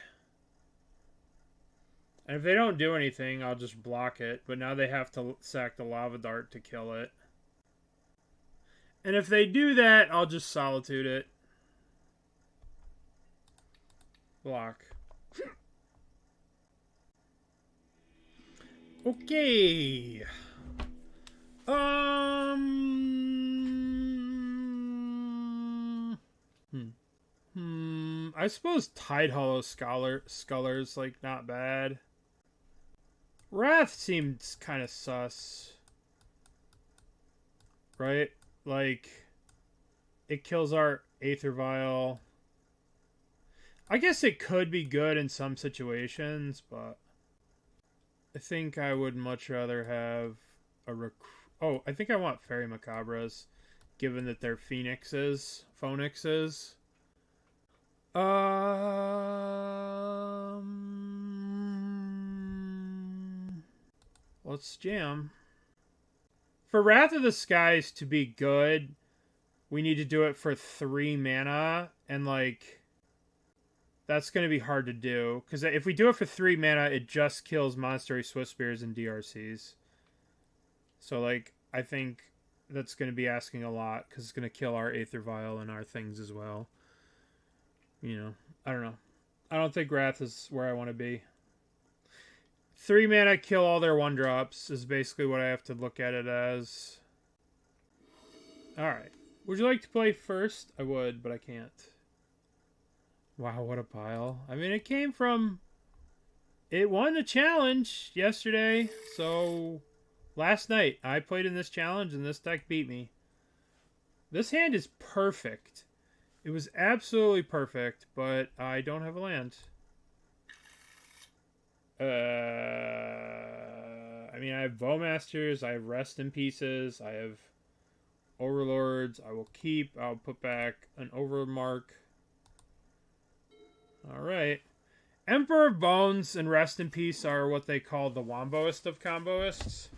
S1: And if they don't do anything, I'll just block it. But now they have to sack the Lava Dart to kill it. And if they do that, I'll just Solitude it. Block. Okay. I suppose Tidehollow Sculler's like not bad. Wrath seems kind of sus. Right? Like, it kills our Aether Vial. I guess it could be good in some situations, but I think I would much rather have a oh, I think I want Faerie Macabres, given that they're phonixes. Let's jam. For Wrath of the Skies to be good, we need to do it for 3 mana, and like, that's going to be hard to do. Because if we do it for 3 mana, it just kills Monastery Swift Spears and DRCs. So, like, I think that's going to be asking a lot. Because it's going to kill our Aether Vial and our things as well. You know, I don't know. I don't think Wrath is where I want to be. 3 mana, kill all their 1-drops is basically what I have to look at it as. Alright. Would you like to play first? I would, but I can't. Wow, what a pile. I mean, it came from... It won the challenge yesterday, so... Last night, I played in this challenge, and this deck beat me. This hand is perfect. It was absolutely perfect, but I don't have a land. I mean, I have Bowmasters, I have Rest in Pieces, I have Overlords. I will keep. I'll put back an Overmark. Alright. Emperor of Bones and Rest in Peace are what they call the Womboist of comboists.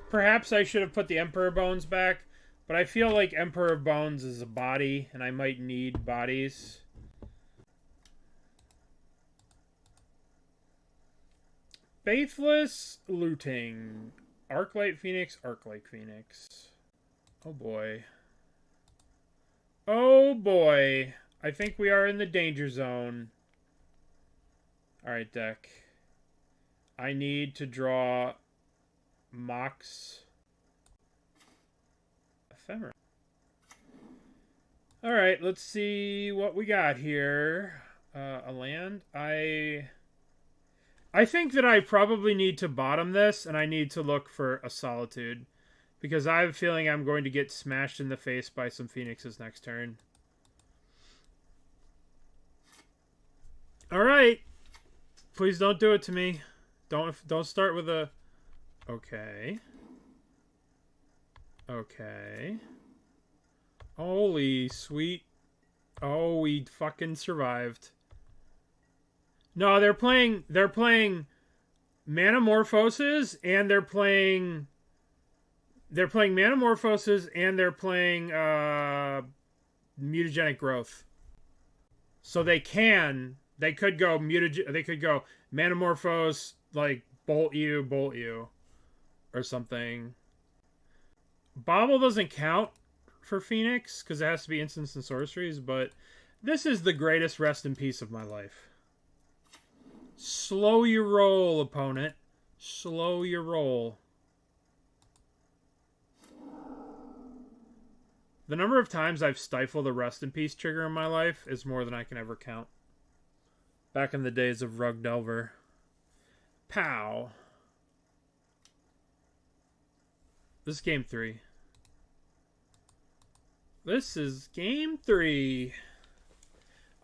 S1: Perhaps I should have put the Emperor Bones back, but I feel like Emperor Bones is a body, and I might need bodies. Faithless Looting. Arclight Phoenix, Arclight Phoenix. Oh boy. Oh boy. I think we are in the danger zone. Alright, deck. I need to draw Mox Ephemerate. Alright, let's see what we got here. A land. I think that I probably need to bottom this, and I need to look for a Solitude. Because I have a feeling I'm going to get smashed in the face by some Phoenixes next turn. Alright. Please don't do it to me. Don't start with a... Okay. Okay. Holy sweet. Oh, we fucking survived. No, they're playing Manamorphoses, and they're playing Manamorphoses, and they're playing Mutagenic Growth. So they could go Manamorphose, like bolt you or something. Bobble doesn't count for Phoenix because it has to be instants and sorceries, but this is the greatest rest in peace of my life. Slow your roll, opponent. Slow your roll. The number of times I've stifled a rest in peace trigger in my life is more than I can ever count. Back in the days of Rug Delver. Pow. This is game 3. This is game 3.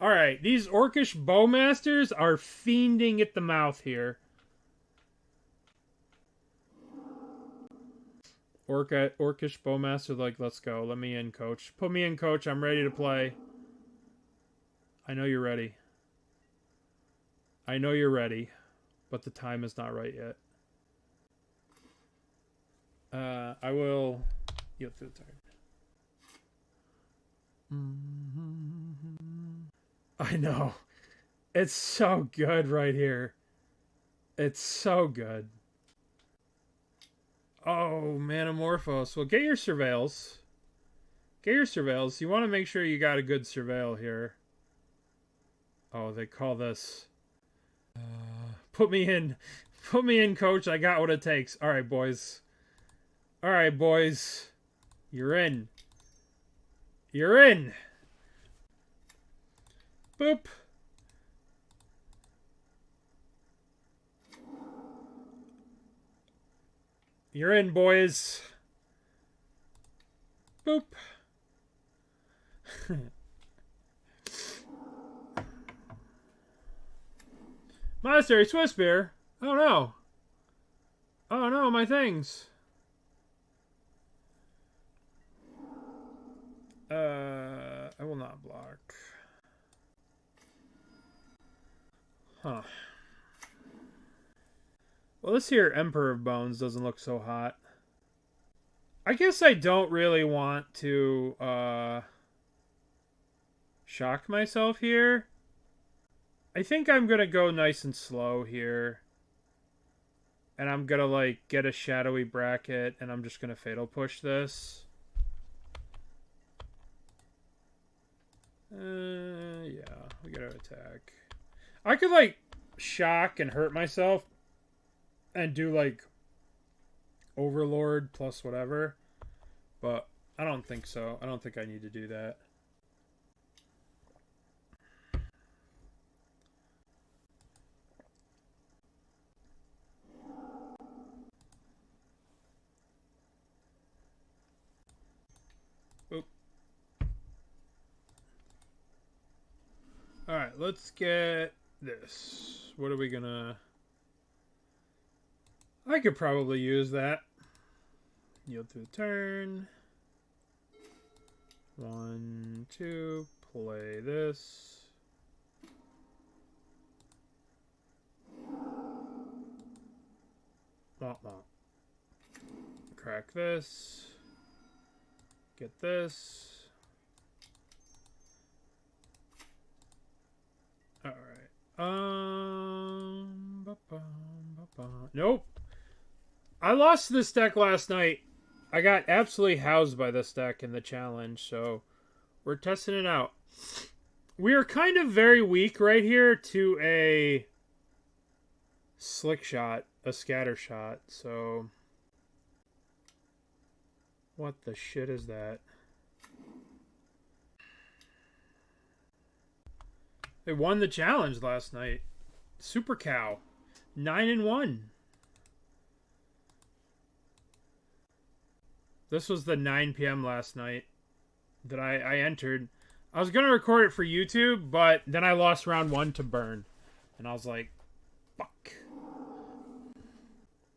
S1: Alright, these Orcish Bowmasters are fiending at the mouth here. Orcish Bowmaster, like, let's go. Let me in, coach. Put me in, coach. I'm ready to play. I know you're ready. I know you're ready. But the time is not right yet. I will yield to the turn. I know. It's so good right here. It's so good. Oh, Manamorphose. Well, get your Surveils. Get your Surveils. You want to make sure you got a good Surveil here. Oh, they call this... Put me in. Put me in, coach. I got what it takes. All right, boys. All right, boys. You're in. You're in. Boop. You're in, boys. Boop. Monastery Swiss beer. Oh no. Oh no, my things. I will not block. Huh. Well, this here Emperor of Bones doesn't look so hot. I guess I don't really want to shock myself here. I think I'm gonna go nice and slow here. And I'm gonna, like, get a Shadowy Bracket, and I'm just gonna Fatal Push this. Yeah, we gotta attack. I could, like, shock and hurt myself and do, like, Overlord plus whatever. But I don't think so. I don't think I need to do that. Alright, let's get this. What are we gonna... I could probably use that. Yield to a turn. 1, 2, play this. Womp womp. Crack this. Get this. Alright. Nope. I lost this deck last night. I got absolutely housed by this deck in the challenge, so we're testing it out. We are kind of very weak right here to a slick shot, a scatter shot, so... What the shit is that? They won the challenge last night. Super Cow. 9-1. This was the 9 p.m. last night that I entered. I was going to record it for YouTube, but then I lost round 1 to Burn. And I was like, fuck.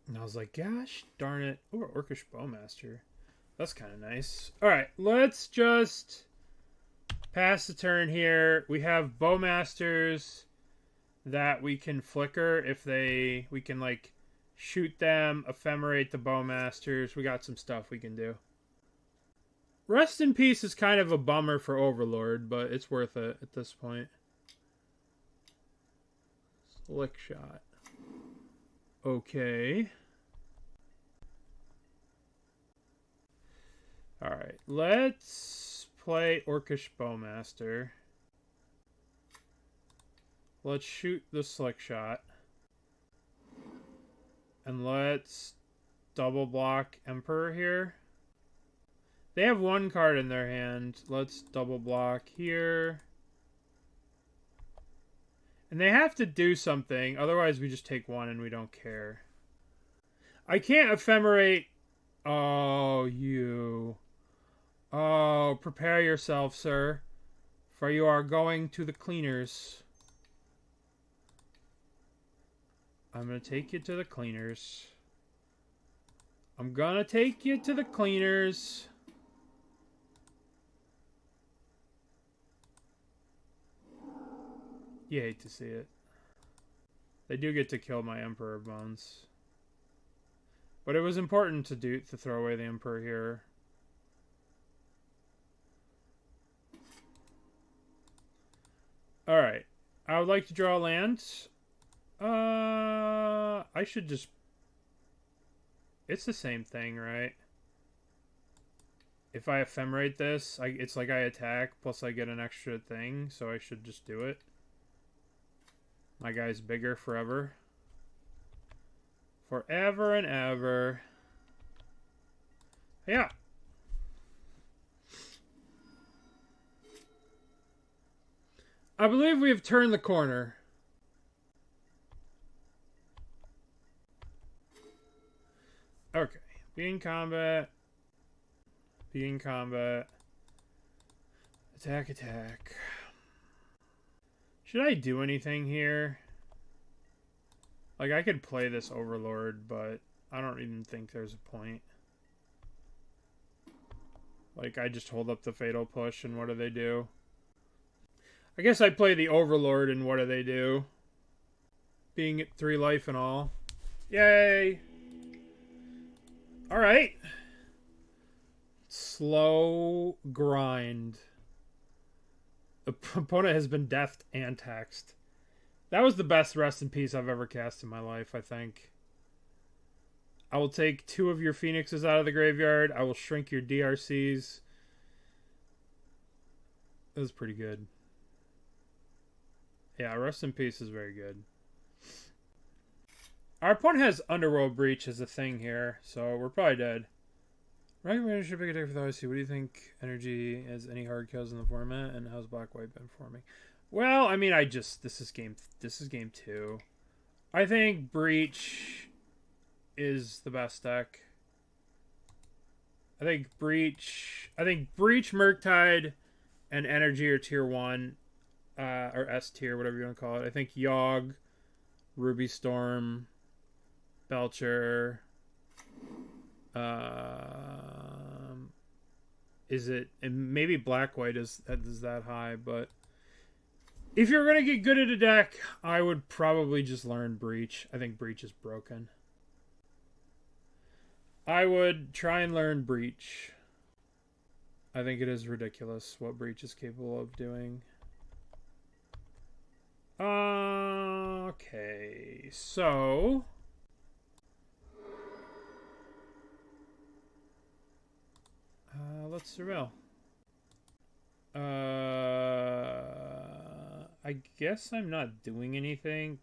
S1: And I was like, gosh darn it. Ooh, Orcish Bowmaster. That's kind of nice. Alright, let's just pass the turn here. We have Bowmasters that we can flicker if we can like shoot them, ephemerate the Bowmasters. We got some stuff we can do. Rest in Peace is kind of a bummer for Overlord, but it's worth it at this point. Slick shot. Okay. Alright, let's play Orcish Bowmaster. Let's shoot the slick shot. And let's double block Emperor here. They have 1 card in their hand. Let's double block here. And they have to do something, otherwise we just take 1 and we don't care. I can't ephemerate. Oh, you. Oh, prepare yourself, sir, for you are going to the cleaners. I'm going to take you to the cleaners. I'm going to take you to the cleaners. You hate to see it. They do get to kill my Emperor Bones. But it was important to throw away the Emperor here. Alright. I would like to draw land. I should just... It's the same thing, right? If I ephemerate this, it's like I attack, plus I get an extra thing, so I should just do it. My guy's bigger forever. Forever and ever. Yeah. I believe we have turned the corner. Okay. Be in combat. Be in combat. Attack, attack. Should I do anything here? Like, I could play this Overlord, but I don't even think there's a point. Like, I just hold up the Fatal Push, and what do they do? I guess I play the Overlord, and what do they do? Being at 3 life and all. Yay! Alright. Slow grind. The opponent has been deathed and taxed. That was the best Rest in Peace I've ever cast in my life, I think. I will take 2 of your Phoenixes out of the graveyard. I will shrink your DRCs. That was pretty good. Yeah, Rest in Peace is very good. Our opponent has Underworld Breach as a thing here, so we're probably dead. Recommended should pick a deck for the OIC. What do you think energy has any hard kills in the format, and how's Black-White been forming? Well, I mean, this is game 2. I think Breach is the best deck. I think Breach, Murktide, and Energy are tier 1, or S tier, whatever you want to call it. I think Yogg, Ruby Storm, Belcher, and maybe Black-White is that high, but if you're going to get good at a deck, I would probably just learn Breach. I think Breach is broken. I would try and learn Breach. I think it is ridiculous what Breach is capable of doing. Okay, so Aether Vial. I guess I'm not doing anything.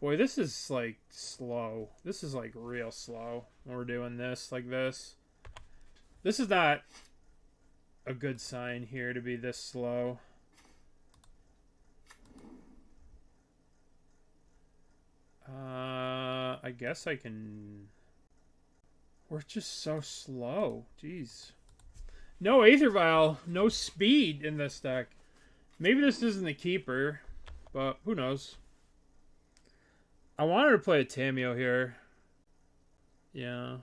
S1: Boy, this is like slow. This is like real slow when we're doing this like this. This is not a good sign here to be this slow. I guess I can... We're just so slow. Jeez. No Aether Vial. No speed in this deck. Maybe this isn't the keeper, but who knows. I wanted to play a Tamiyo here. Yeah.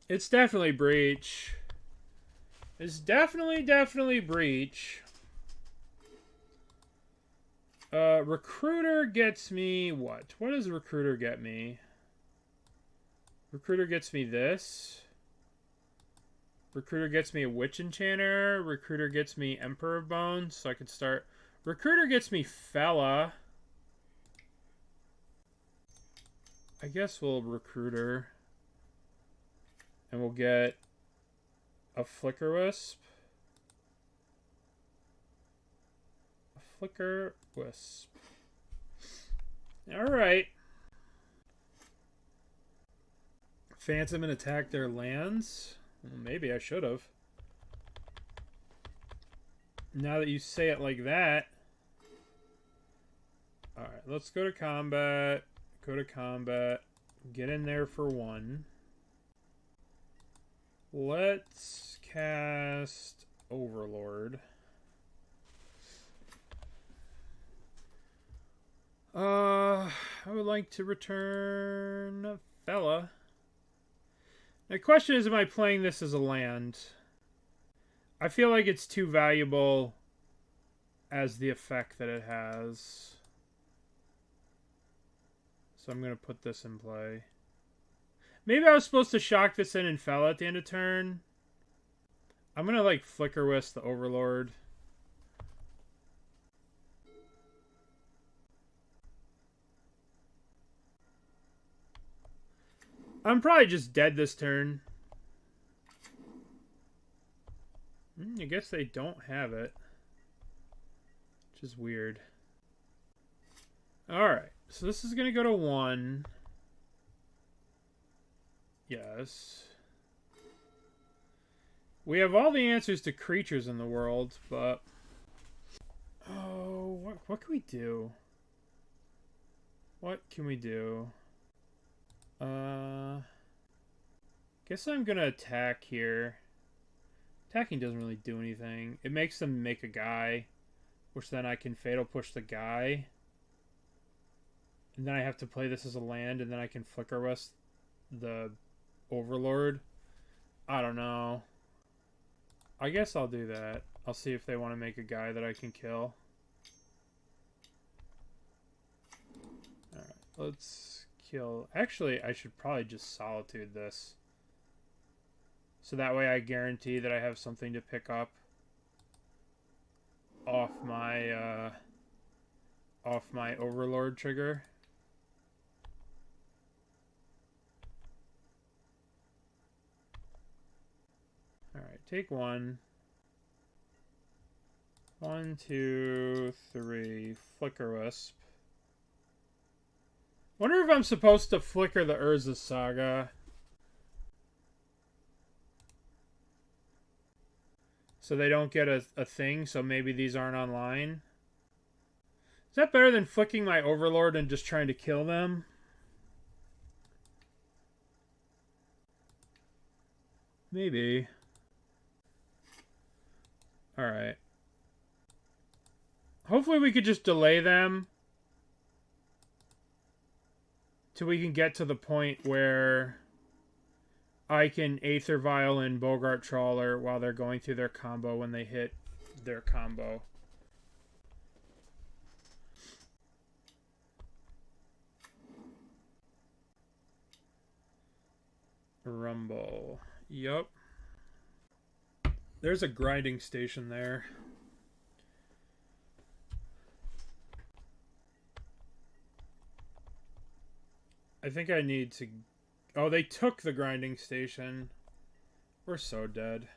S1: It's definitely Breach. It's definitely Breach. Recruiter gets me what? What does Recruiter get me? Recruiter gets me this. Recruiter gets me a Witch Enchanter. Recruiter gets me Emperor of Bones, so I can start. Recruiter gets me Phelia. I guess we'll Recruiter. And we'll get a Flickerwisp. Flickerwisp. Alright. Phantom and attack their lands? Well, maybe I should have. Now that you say it like that. Alright, let's go to combat. Go to combat. Get in there for one. Let's cast Overlord. I would like to return Phelia. The question is, am I playing this as a land? I feel like it's too valuable as the effect that it has. So I'm going to put this in play. Maybe I was supposed to shock this in and Phelia at the end of turn. I'm going to like Flickerwisp the Overlord. I'm probably just dead this turn. I guess they don't have it. Which is weird. Alright, so this is going to go to 1. Yes. We have all the answers to creatures in the world, but... Oh, what can we do? What can we do? Guess I'm gonna attack here. Attacking doesn't really do anything. It makes them make a guy, which then I can Fatal Push the guy. And then I have to play this as a land, and then I can Flickerwisp the Overlord. I don't know. I guess I'll do that. I'll see if they want to make a guy that I can kill. Alright, let's kill... Actually, I should probably just Solitude this. So that way I guarantee that I have something to pick up off my Overlord trigger. Alright, take 1. 1, 2, 3. Flickerwisp. Wonder if I'm supposed to flicker the Urza's Saga. So they don't get a thing, so maybe these aren't online. Is that better than flicking my Overlord and just trying to kill them? Maybe. Alright. Hopefully we could just delay them till we can get to the point where I can Aether Vial and Boggart Trawler while they're going through their combo when they hit their combo. Rumble. Yup. There's a grinding station there. I think I need to... Oh, they took the grinding station. We're so dead.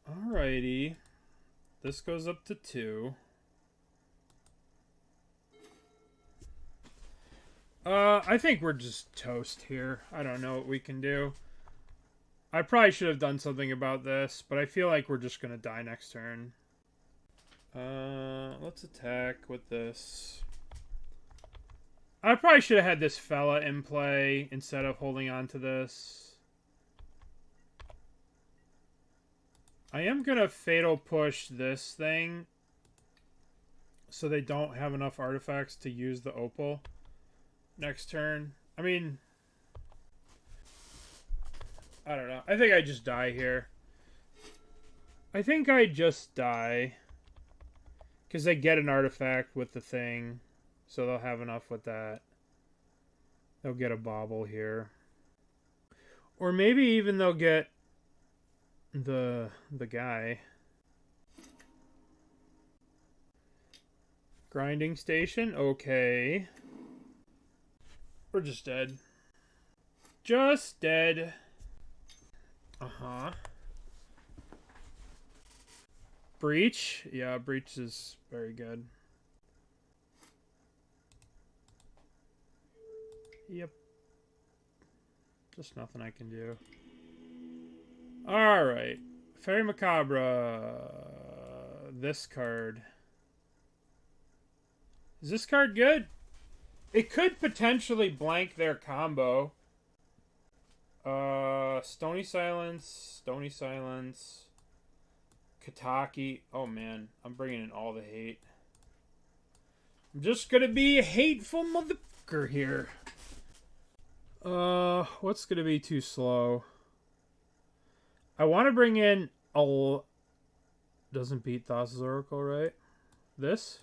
S1: Alrighty. This goes up to 2. I think we're just toast here. I don't know what we can do. I probably should have done something about this, but I feel like we're just gonna die next turn. Let's attack with this. I probably should have had this fella in play instead of holding on to this. I am gonna fatal push this thing so they don't have enough artifacts to use the opal next turn. I mean, I don't know. I think I just die here. I think I just die. Because they get an artifact with the thing. So they'll have enough with that. They'll get a bauble here. Or maybe even they'll get the guy. Grinding station? Okay. We're just dead. Just dead. Uh-huh. Breach? Yeah, Breach is very good. Yep. Just nothing I can do. Alright. Faerie Macabre. This card. Is this card good? It could potentially blank their combo. Stony Silence. Stony Silence. Kataki. Oh man, I'm bringing in all the hate. I'm just gonna be a hateful motherfucker here. What's gonna be too slow? I want to bring in a... Doesn't beat Thoughtseize Oracle, right? This?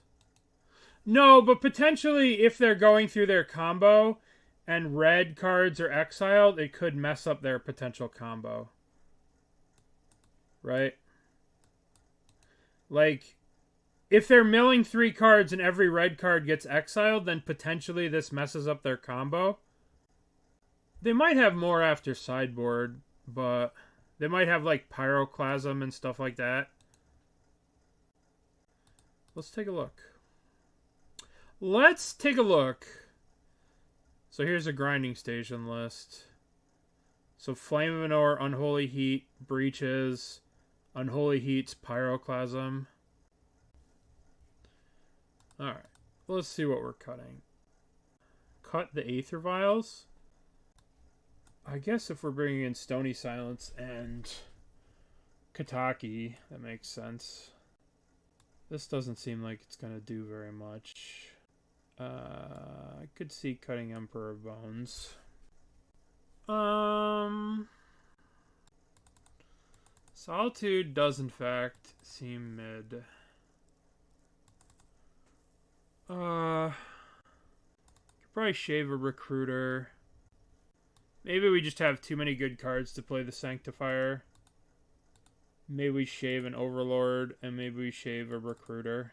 S1: No, but potentially if they're going through their combo and red cards are exiled, it could mess up their potential combo. Right? Like, if they're milling 3 cards and every red card gets exiled, then potentially this messes up their combo. They might have more after sideboard, but they might have like Pyroclasm and stuff like that. Let's take a look. Let's take a look. So here's a grinding station list. So Flame of Manor, Unholy Heat, Breaches, Unholy Heat's Pyroclasm. Alright, let's see what we're cutting. Cut the Aether Vials. I guess if we're bringing in Stony Silence and Kataki, that makes sense. This doesn't seem like it's going to do very much. I could see cutting Emperor Bones. Solitude does in fact seem mid. Could probably shave a Recruiter. Maybe we just have too many good cards to play the Sanctifier. Maybe we shave an Overlord, and maybe we shave a Recruiter.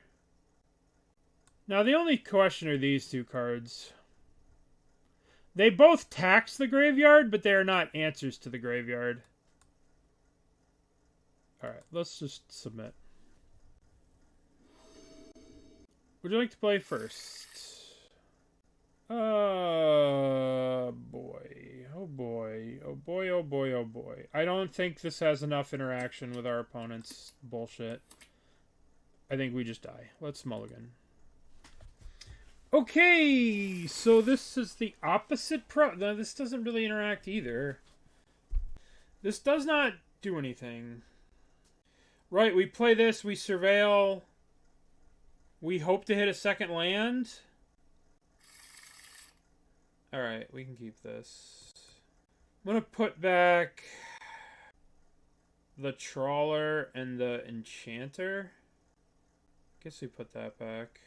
S1: Now, the only question are these 2 cards. They both tax the graveyard, but they are not answers to the graveyard. Alright, let's just submit. Would you like to play first? Boy. Oh boy. Oh boy, oh boy, oh boy. I don't think this has enough interaction with our opponent's bullshit. I think we just die. Let's mulligan. Okay, so this is the opposite No, this doesn't really interact either. This does not do anything. Right, we play this, we surveil. We hope to hit a second land. Alright, we can keep this. I'm going to put back the Trawler and the Enchanter. Guess we put that back.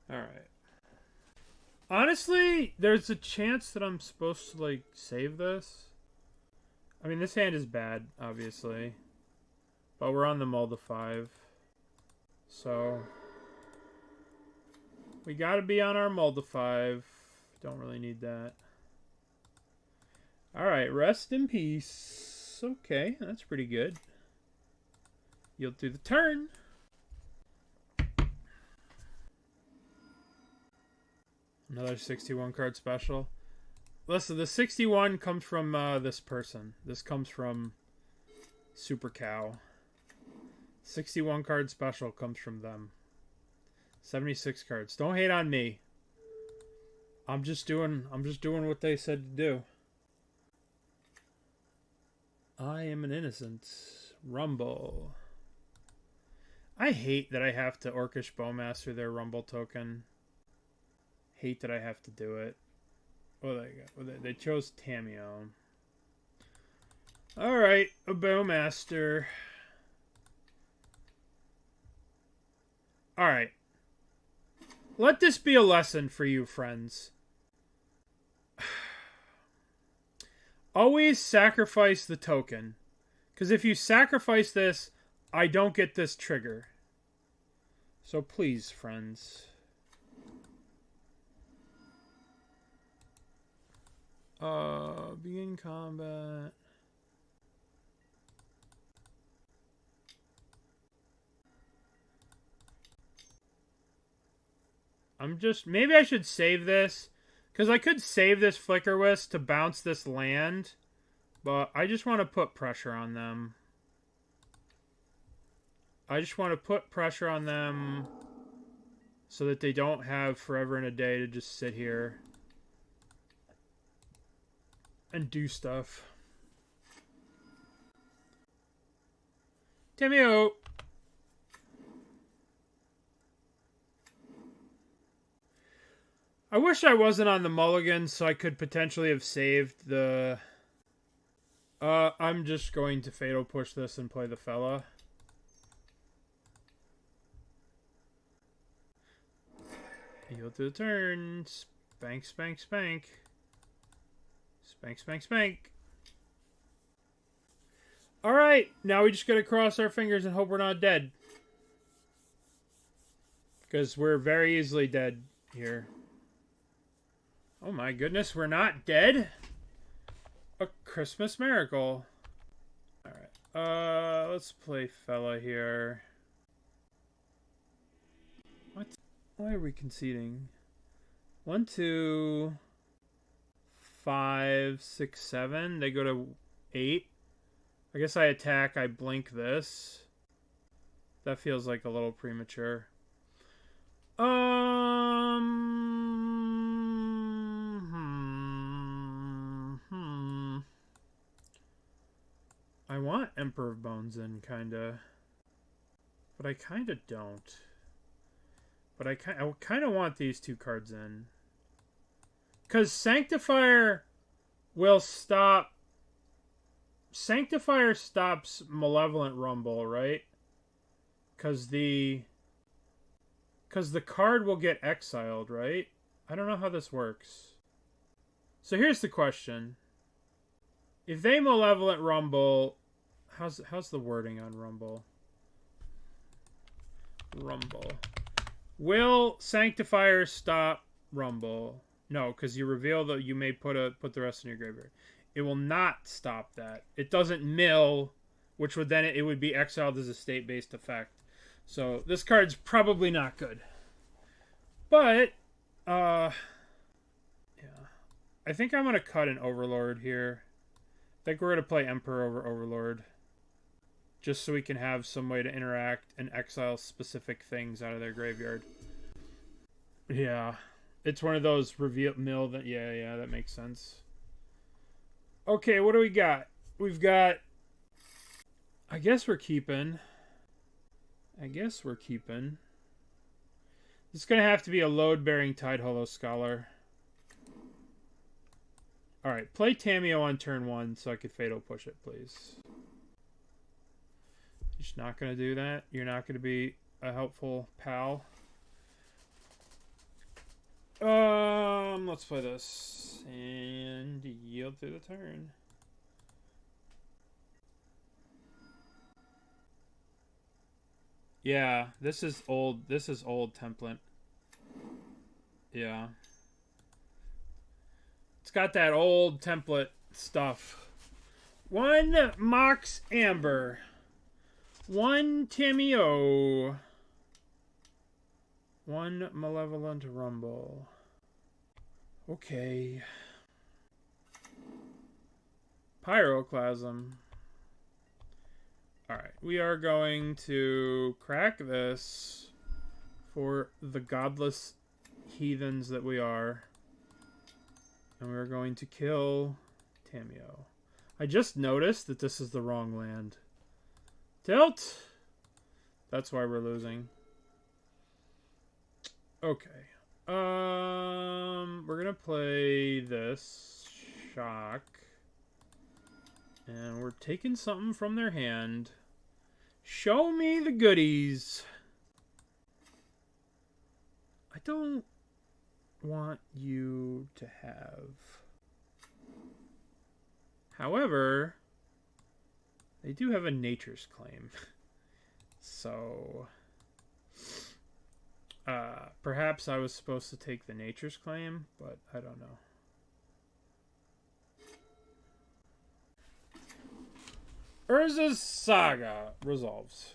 S1: Alright. Honestly, there's a chance that I'm supposed to, like, save this. I mean, this hand is bad, obviously. But we're on the mull to 5. So we gotta be on our mull to 5. Don't really need that. Alright, rest in peace. Okay, that's pretty good. Yield through the turn. Another 61 card special. Listen, the 61 comes from this person. This comes from Super Cow. 61 card special comes from them. 76 cards. Don't hate on me. I'm just doing what they said to do. I am an innocent. Rumble. I hate that I have to Orcish Bowmaster their Rumble token. Hate that I have to do it. Oh, they chose Tamiyo. Alright, a Bowmaster. Alright. Let this be a lesson for you, friends. Always sacrifice the token. Because if you sacrifice this, I don't get this trigger. So please, friends. Begin combat. Maybe I should save this. Because I could save this Flickerwisp to bounce this land. But I just want to put pressure on them. I just want to put pressure on them so that they don't have forever and a day to just sit here and do stuff. Tamiyo! I wish I wasn't on the mulligan so I could potentially have saved the... I'm just going to Fatal Push this and play the fella. Heal through the turn. Spank, spank, spank. Spank, spank, spank. Alright, now we just gotta cross our fingers and hope we're not dead. Because we're very easily dead here. Oh my goodness, we're not dead? A Christmas miracle. Alright, let's play fella here. What? Why are we conceding? 1, 2, 5, 6, 7. They go to 8. I guess I attack, I blink this. That feels like a little premature. I want Emperor of Bones in, kinda. But I kinda don't. But I kinda want these two cards in. Because Sanctifier will stop... Sanctifier stops Malevolent Rumble, right? Because the card will get exiled, right? I don't know how this works. So here's the question. If they Malevolent Rumble... How's the wording on Rumble? Rumble. Will Sanctifier stop Rumble? No, because you reveal that you may put the rest in your graveyard. It will not stop that. It doesn't mill, which would then it would be exiled as a state-based effect. So this card's probably not good. But yeah. I think I'm gonna cut an Overlord here. I think we're gonna play Emperor over Overlord. Just so we can have some way to interact and exile specific things out of their graveyard. Yeah. It's one of those reveal mill that yeah, that makes sense. Okay, what do we got? We've got... I guess we're keeping. This is going to have to be a load-bearing Tidehollow Sculler. Alright, play Tamiyo on turn 1 so I could Fatal Push it, please. You're just not going to do that? You're not going to be a helpful pal? Let's play this. And yield through the turn. Yeah, this is old template. Yeah. It's got that old template stuff. 1 Mox Amber. 1 Tamiyo. 1 Malevolent Rumble. Okay. Pyroclasm. Alright, we are going to crack this for the godless heathens that we are. And we're going to kill Tamiyo. I just noticed that this is the wrong land. Tilt! That's why we're losing. Okay. We're gonna play this shock. And we're taking something from their hand. Show me the goodies. I don't want you to have. However, they do have a Nature's Claim. So, perhaps I was supposed to take the Nature's Claim, but I don't know. Urza's Saga resolves.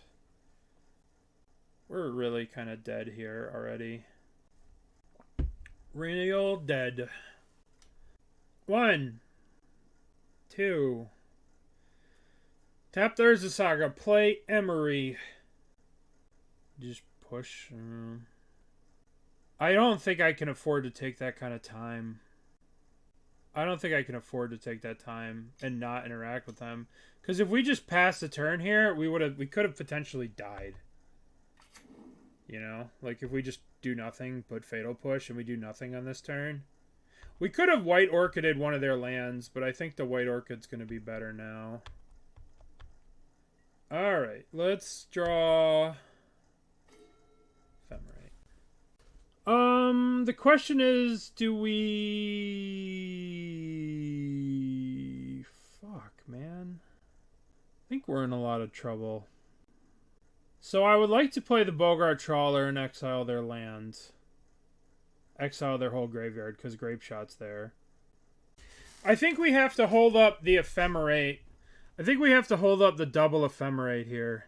S1: We're really kind of dead here already. Real dead. 1, 2. Tap the Urza Saga. Play Emery. Just push. I don't think I can afford to take that kind of time. I don't think I can afford to take that time and not interact with them. Because if we just passed the turn here, we could have potentially died. You know? Like if we just do nothing but Fatal Push and we do nothing on this turn. We could have White Orchided one of their lands, but I think the White Orchid's going to be better now. Alright, let's draw Ephemerate. The question is, do we... Fuck, man. I think we're in a lot of trouble. So I would like to play the Boggart Trawler and exile their lands. Exile their whole graveyard, because Grape Shot's there. I think we have to hold up the Ephemerate. I think we have to hold up the double Ephemerate here.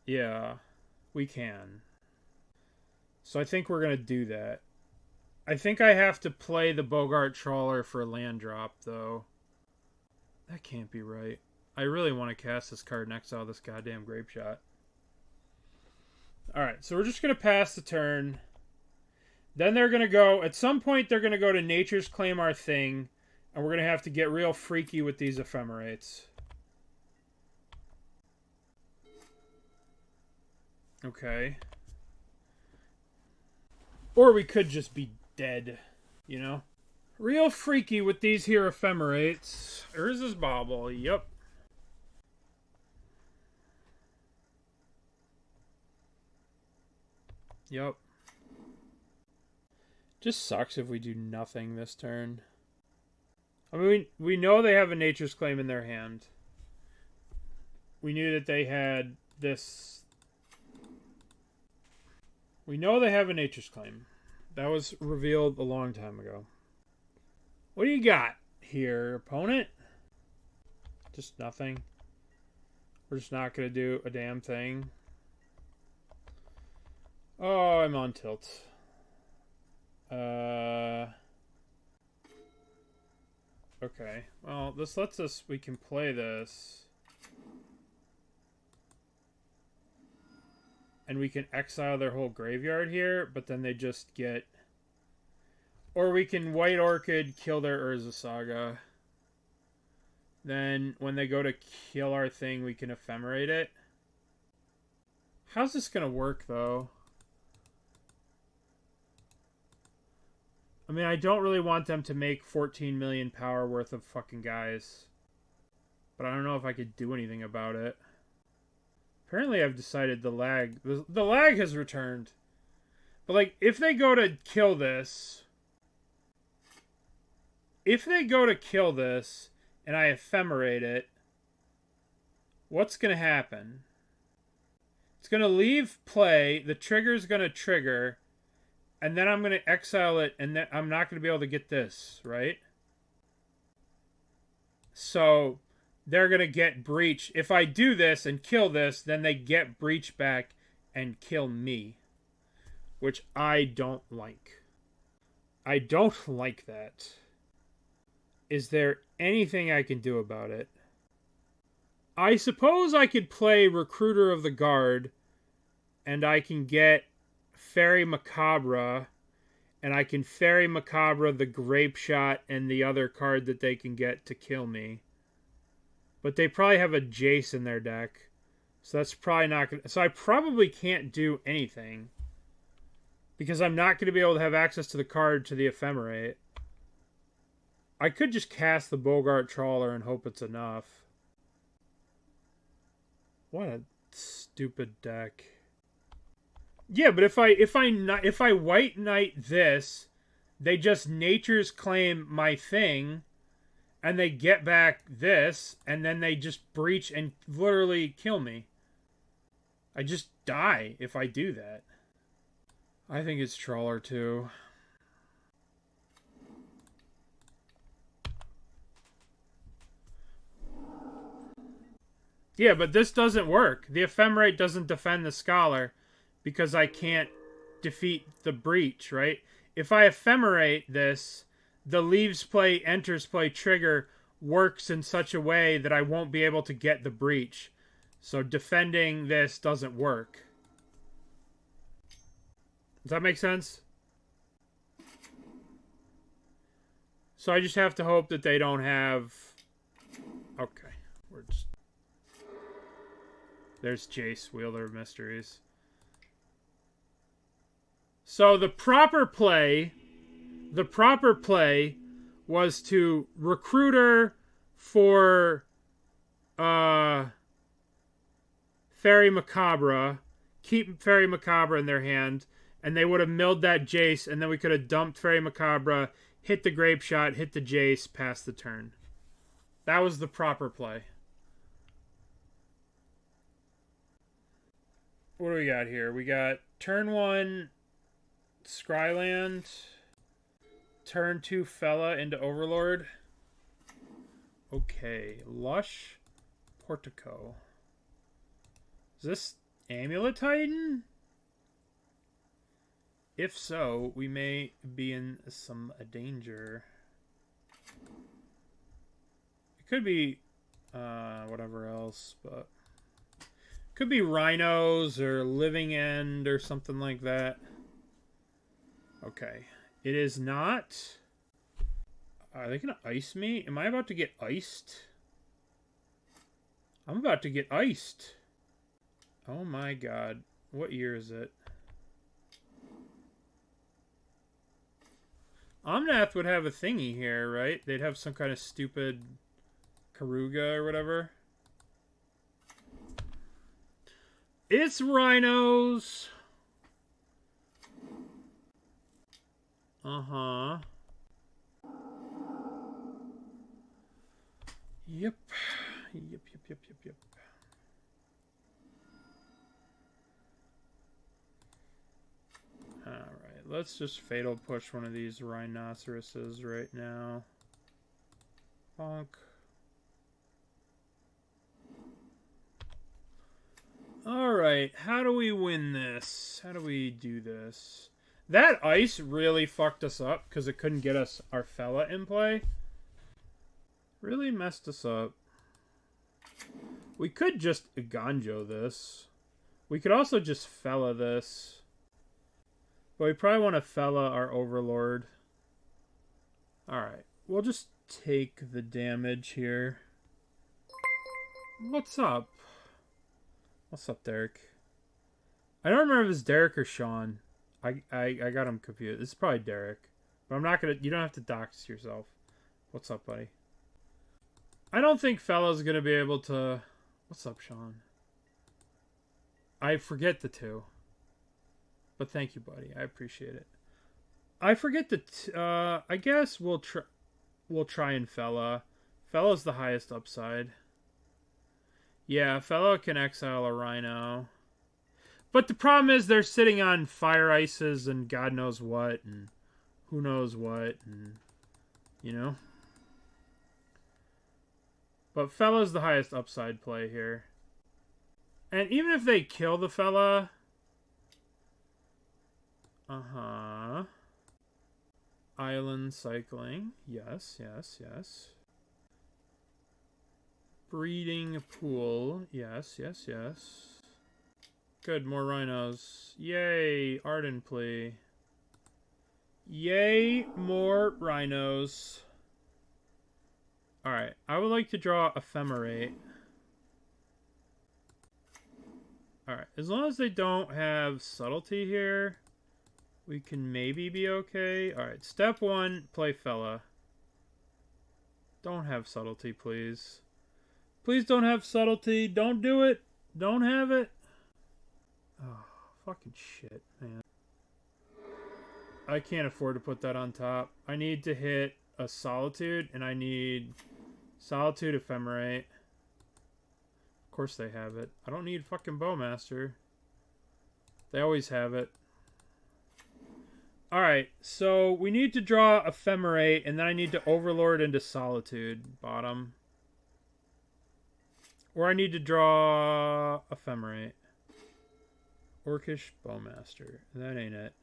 S1: Yeah, we can. So I think we're going to do that. I think I have to play the Boggart Trawler for a land drop, though. That can't be right. I really want to cast this card and exile this goddamn Grape Shot. Alright, so we're just going to pass the turn. Then they're going to go... At some point, they're going to go to Nature's Claim our thing. And we're going to have to get real freaky with these Ephemerates. Okay. Or we could just be dead, you know? Real freaky with these here Ephemerates. Urza's Bauble, yep. Yep. Just sucks if we do nothing this turn. I mean, we know they have a Nature's Claim in their hand. We knew that they had this... We know they have a Nature's Claim. That was revealed a long time ago. What do you got here, opponent? Just nothing. We're just not going to do a damn thing. Oh, I'm on tilt. Okay. Well, this lets us... We can play this. And we can exile their whole graveyard here, but then they just get... Or we can White Orchid, kill their Urza Saga. Then, when they go to kill our thing, we can Ephemerate it. How's this gonna work, though? I mean, I don't really want them to make 14 million power worth of fucking guys. But I don't know if I could do anything about it. Apparently I've decided the lag has returned. But like, if they go to kill this... If they go to kill this, and I Ephemerate it, what's going to happen? It's going to leave play, the trigger's going to trigger, And then I'm going to exile it, and then I'm not going to be able to get this, right? So they're going to get Breach. If I do this and kill this, then they get Breach back and kill me. Which I don't like. I don't like that. Is there anything I can do about it? I suppose I could play Recruiter of the Guard, and I can get Faerie Macabre, and I can Faerie Macabre the Grape Shot and the other card that they can get to kill me. But they probably have a Jace in their deck, so that's probably not going to... So I probably can't do anything, because I'm not going to be able to have access to the card to the Ephemerate. I could just cast the Boggart Trawler and hope it's enough. What a stupid deck. Yeah, but if I White Knight this, they just Nature's Claim my thing, and they get back this, and then they just Breach and literally kill me. I just die if I do that. I think it's Trawler too. Yeah, but this doesn't work. The Ephemerate doesn't defend the Scholar because I can't defeat the Breach, right? If I Ephemerate this, the Leaves Play, Enters Play trigger works in such a way that I won't be able to get the Breach. So defending this doesn't work. Does that make sense? So I just have to hope that they don't have... Okay, we're just... There's Jace, Wielder of Mysteries. So the proper play was to Recruiter for Faerie Macabre, keep Faerie Macabre in their hand, and they would have milled that Jace, and then we could have dumped Faerie Macabre, hit the Grape Shot, hit the Jace, pass the turn. That was the proper play. What do we got here? We got turn 1, Scryland. Turn 2, Fella into Overlord. Okay, Lush, Portico. Is this Amulet Titan? If so, we may be in some danger. It could be whatever else, but... Could be Rhinos or Living End or something like that. Okay. It is not... Are they going to ice me? Am I about to get iced? I'm about to get iced. Oh my god. What year is it? Omnath would have a thingy here, right? They'd have some kind of stupid Karuga or whatever. It's Rhinos. Uh-huh. Yep. Yep. Alright, let's just Fatal Push one of these Rhinoceroses right now. Bonk. Alright, how do we win this? How do we do this? That ice really fucked us up because it couldn't get us our Fella in play. Really messed us up. We could just Eiganjo this. We could also just Fella this. But we probably want to Fella our Overlord. Alright, we'll just take the damage here. What's up? What's up, Derek? I don't remember if it's Derek or Sean. I got him confused. It's probably Derek. But I'm not gonna... You don't have to dox yourself. What's up, buddy? I don't think Fella's gonna be able to... What's up, Sean? I forget the two. But thank you, buddy. I appreciate it. I forget the... I guess we'll try and Fella. Fella's the highest upside. Yeah, Fella can exile a Rhino. But the problem is they're sitting on Fire Ices and God knows what and who knows what, and you know. But Fella's the highest upside play here. And even if they kill the Fella... Island cycling. Yes, yes, yes. Breeding pool. Yes, yes, yes. Good, more rhinos. Yay, Arden plea. Yay, more rhinos. Alright, I would like to draw Ephemerate. Alright, as long as they don't have subtlety here, we can maybe be okay. Alright, step 1, play Fella. Don't have subtlety, please. Please don't have subtlety. Don't do it. Don't have it. Oh, fucking shit, man. I can't afford to put that on top. I need to hit a Solitude, and I need Solitude Ephemerate. Of course they have it. I don't need fucking Bowmaster. They always have it. Alright, so we need to draw Ephemerate, and then I need to Overlord into Solitude, bottom. Or I need to draw Ephemerate. Orcish Bowmaster. That ain't it.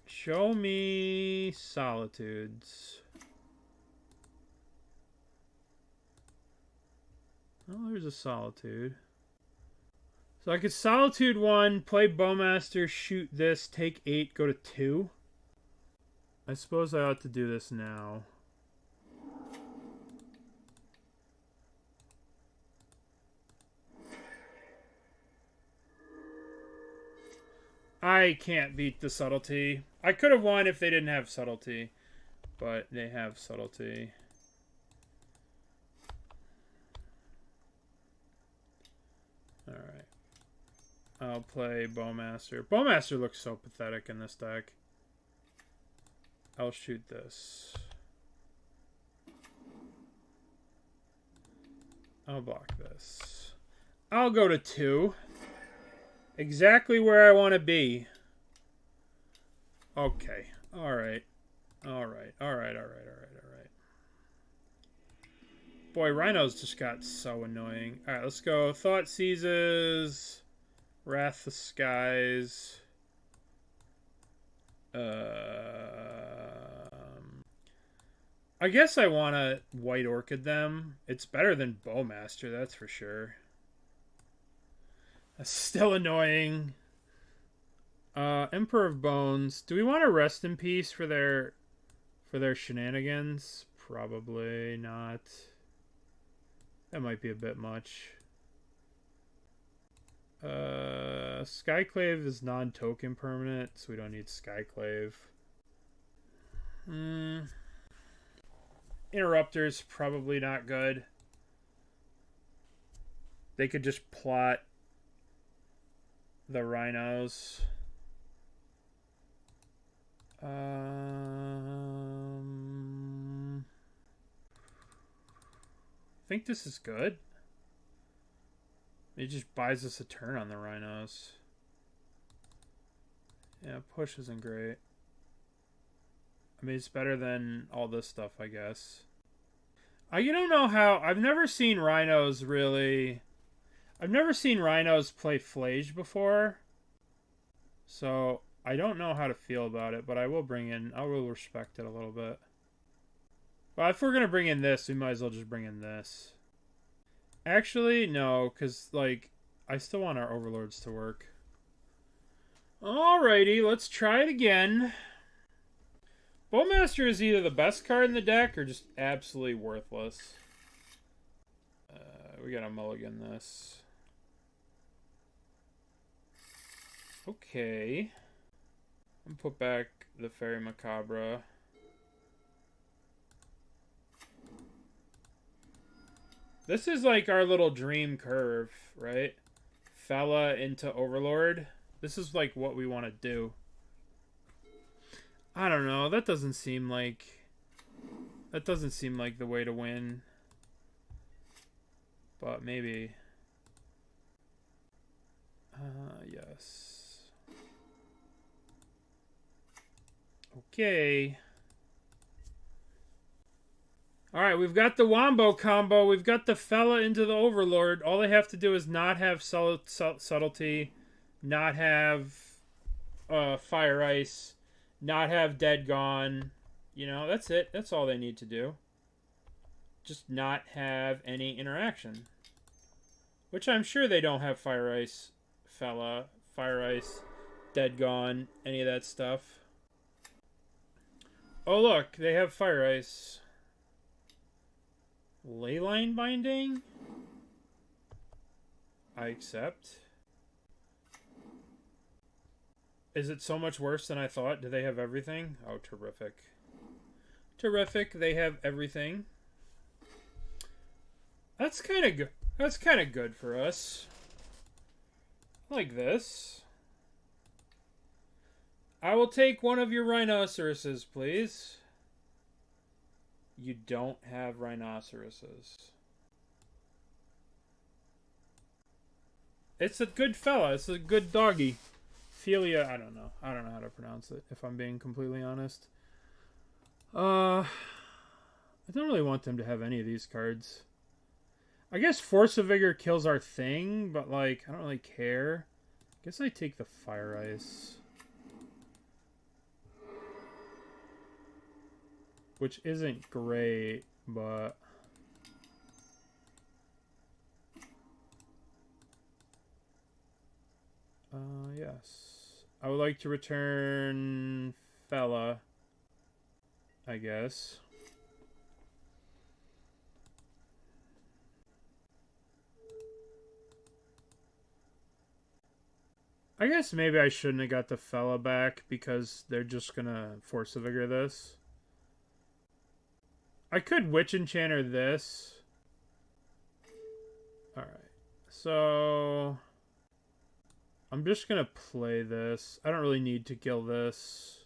S1: Show me Solitudes. Oh, there's a Solitude. So I could Solitude 1, play Bowmaster, shoot this, take 8, go to 2. I suppose I ought to do this now. I can't beat the subtlety. I could have won if they didn't have subtlety, but they have subtlety. Alright. I'll play Bowmaster. Bowmaster looks so pathetic in this deck. I'll shoot this. I'll block this. I'll go to 2. Exactly where I want to be. Okay. Alright. Alright. Alright. Alright. Boy, Rhinos just got so annoying. Alright, let's go. Thoughtseizes. Wrath the Skies. I guess I want to White Orchid them. It's better than Bowmaster, that's for sure. That's still annoying. Emperor of Bones. Do we want to rest in peace for their shenanigans? Probably not. That might be a bit much. Skyclave is non-token permanent, so we don't need Skyclave. Interrupter's probably not good. They could just plot the rhinos. I think this is good. It just buys us a turn on the rhinos. Yeah, push isn't great. I mean, it's better than all this stuff, I guess. You don't know how... I've never seen rhinos really... I've never seen rhinos play Flage before. So, I don't know how to feel about it, but I will respect it a little bit. Well, if we're going to bring in this, we might as well just bring in this. Actually, no, because, like, I still want our Overlords to work. Alrighty, let's try it again. Bowmaster is either the best card in the deck or just absolutely worthless. We gotta mulligan this. Okay. I'm gonna put back the Faerie Macabre. This is like our little dream curve, right? Fella into Overlord. This is like what we want to do. I don't know. That doesn't seem like the way to win. But maybe. Yes. Okay. Alright, we've got the Wombo combo. We've got the Fella into the Overlord. All they have to do is not have Subtlety, not have Fire Ice, not have Dead Gone. You know, that's it. That's all they need to do. Just not have any interaction. Which I'm sure they don't have Fire Ice, Fella, Fire Ice, Dead Gone, any of that stuff. Oh look, they have Fire Ice. Leyline Binding? I accept. Is it so much worse than I thought? Do they have everything? Oh, terrific. Terrific, they have everything. That's kind of good. That's kind of good for us. Like this. I will take one of your rhinoceroses, please. You don't have rhinoceroses. It's a good fella. It's a good doggy. Phelia, I don't know. I don't know how to pronounce it, if I'm being completely honest. I don't really want them to have any of these cards. I guess Force of Vigor kills our thing, but, like, I don't really care. I guess I take the Fire Ice. Which isn't great, but... yes. I would like to return Fella, I guess. I guess maybe I shouldn't have got the Fella back because they're just gonna Force of Vigor this. I could Witch Enchanter this. Alright. So... I'm just gonna play this. I don't really need to kill this.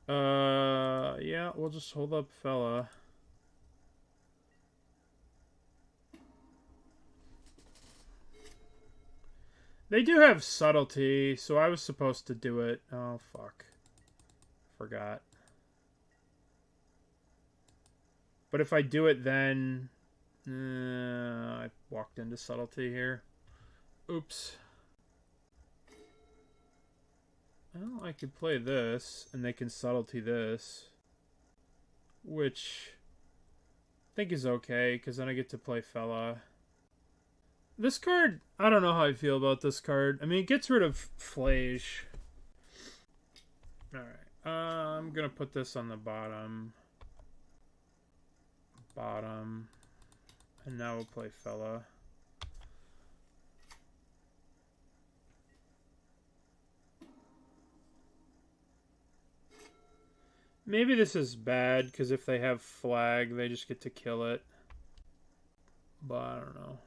S1: Yeah, we'll just hold up Fella. They do have Subtlety, so I was supposed to do it. Oh, fuck. Forgot. But if I do it then... I walked into Subtlety here. Oops. Well, I could play this, and they can Subtlety this. Which... I think is okay, because then I get to play Fella. This card, I don't know how I feel about this card. I mean, it gets rid of Flage. Alright. I'm going to put this on the bottom. And now we'll play Fella. Maybe this is bad, because if they have Flag, they just get to kill it. But I don't know.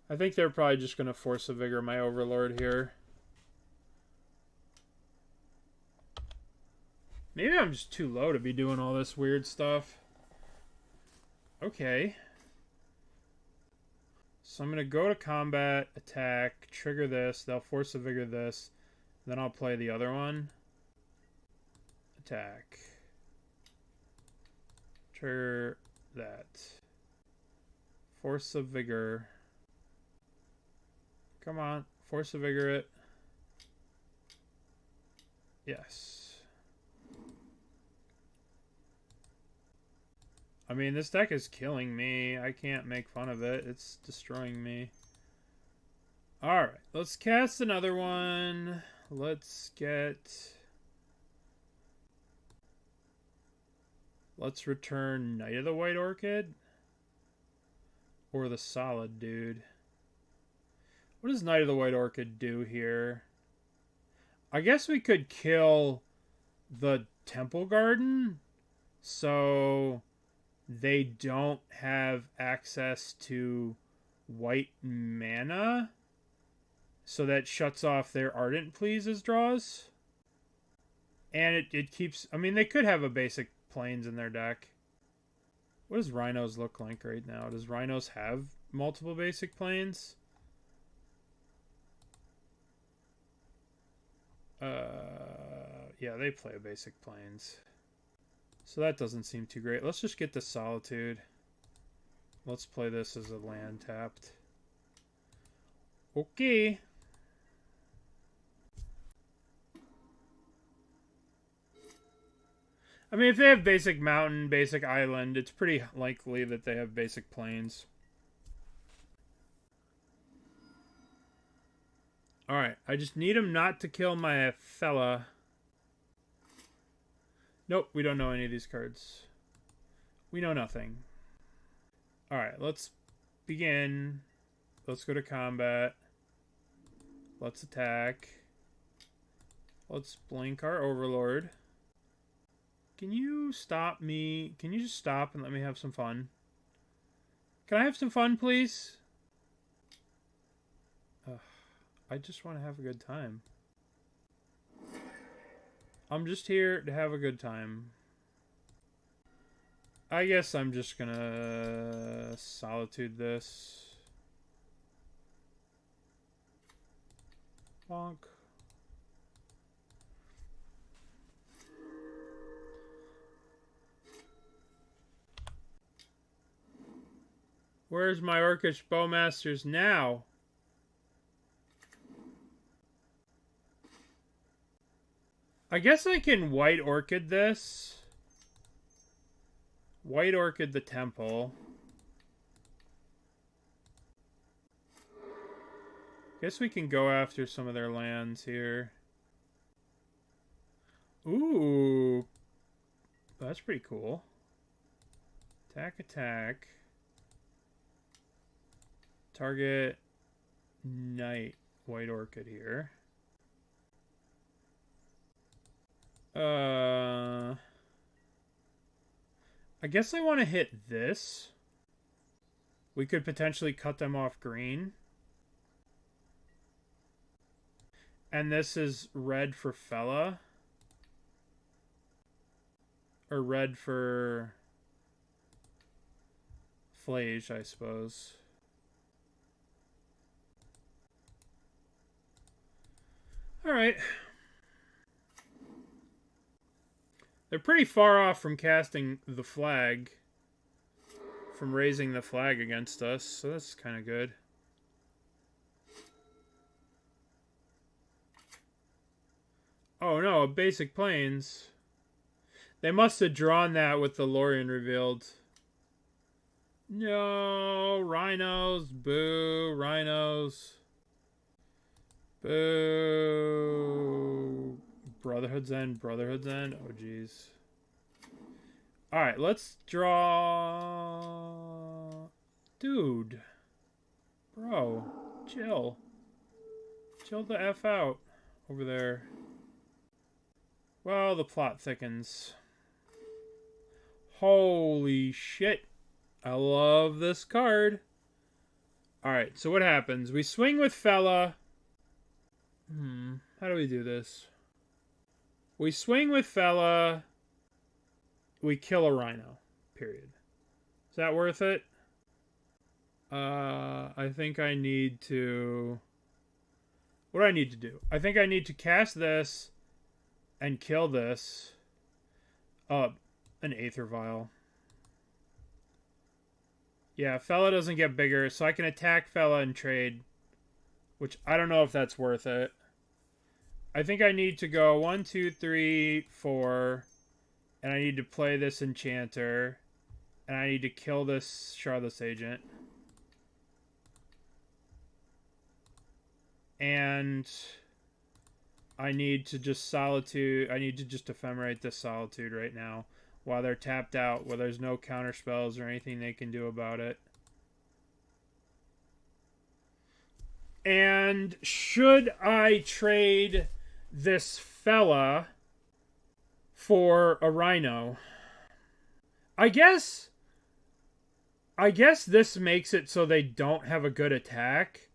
S1: I think they're probably just going to Force of Vigor my Overlord here. Maybe I'm just too low to be doing all this weird stuff. Okay. So I'm going to go to combat, attack, trigger this. They'll Force of Vigor this. Then I'll play the other one. Attack. Trigger that. Force of Vigor. Come on. Force of Vigor it. Yes. I mean, this deck is killing me. I can't make fun of it. It's destroying me. Alright. Let's cast another one. Let's return Knight of the White Orchid. Or the Solid Dude. What does Knight of the White Orchid do here? I guess we could kill the Temple Garden. So they don't have access to white mana. So that shuts off their Ardent Pleases draws. And it keeps... I mean, they could have a basic Plains in their deck. What does Rhinos look like right now? Does Rhinos have multiple basic planes? Yeah, they play basic planes. So that doesn't seem too great. Let's just get the Solitude. Let's play this as a land tapped. Okay. I mean, if they have basic mountain, basic island, it's pretty likely that they have basic plains. Alright, I just need him not to kill my fella. Nope, we don't know any of these cards. We know nothing. Alright, let's begin. Let's go to combat. Let's attack. Let's blink our Overlord. Can you stop me? Can you just stop and let me have some fun? Can I have some fun, please? I just want to have a good time. I'm just here to have a good time. I guess I'm just gonna Solitude this. Bonk. Where's my Orcish Bowmasters now? I guess I can White Orchid this. White Orchid the temple. Guess we can go after some of their lands here. Ooh. That's pretty cool. Attack, attack. Target Knight White Orchid here. I guess I want to hit this. We could potentially cut them off green. And this is red for Fella. Or red for Flage, I suppose. Alright. They're pretty far off from casting the flag. From raising the flag against us, so that's kind of good. Oh no, basic planes. They must have drawn that with the Lorien revealed. No, rhinos, boo, rhinos. Boo. Brotherhood's End, Brotherhood's End. Oh, jeez. Alright, let's draw... Dude. Bro. Chill. Chill the F out. Over there. Well, the plot thickens. Holy shit. I love this card. Alright, so what happens? We swing with Fella. How do we do this? We swing with Fella. We kill a rhino. Period. Is that worth it? I think I need to... What do I need to do? I think I need to cast this and kill this. An Aether Vial. Yeah, Fella doesn't get bigger, so I can attack Fella and trade. Which, I don't know if that's worth it. I think I need to go 1, 2, 3, 4. And I need to play this Enchanter. And I need to kill this Shardless Agent. And I need to just Solitude. I need to just Ephemerate this Solitude right now. While they're tapped out. Where there's no counter spells or anything they can do about it. And should I trade this Fella for a rhino? I guess this makes it so they don't have a good attack.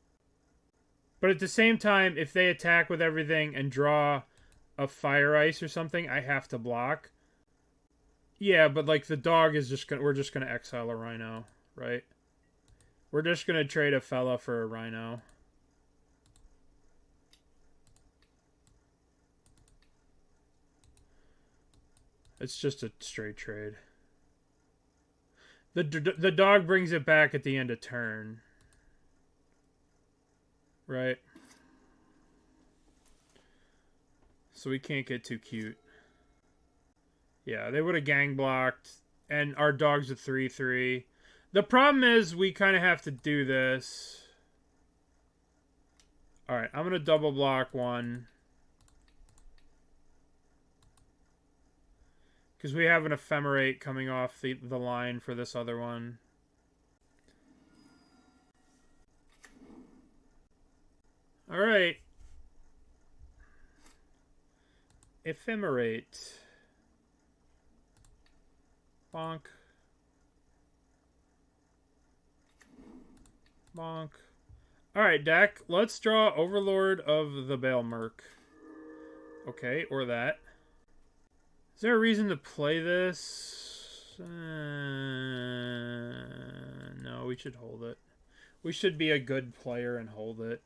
S1: But at the same time, if they attack with everything and draw a Fire Ice or something, I have to block. Yeah, but like the dog is just gonna, we're just gonna exile a rhino, right? We're just going to trade a Fella for a Rhino. It's just a straight trade. The dog brings it back at the end of turn. Right? So we can't get too cute. Yeah, they would have gang blocked. And our dog's a 3/3. The problem is we kind of have to do this. Alright, I'm going to double block one. Because we have an Ephemerate coming off the line for this other one. Alright. Ephemerate. Bonk. Bonk. Alright, deck. Let's draw Overlord of the Balemurk. Okay, or that. Is there a reason to play this? No, we should hold it. We should be a good player and hold it.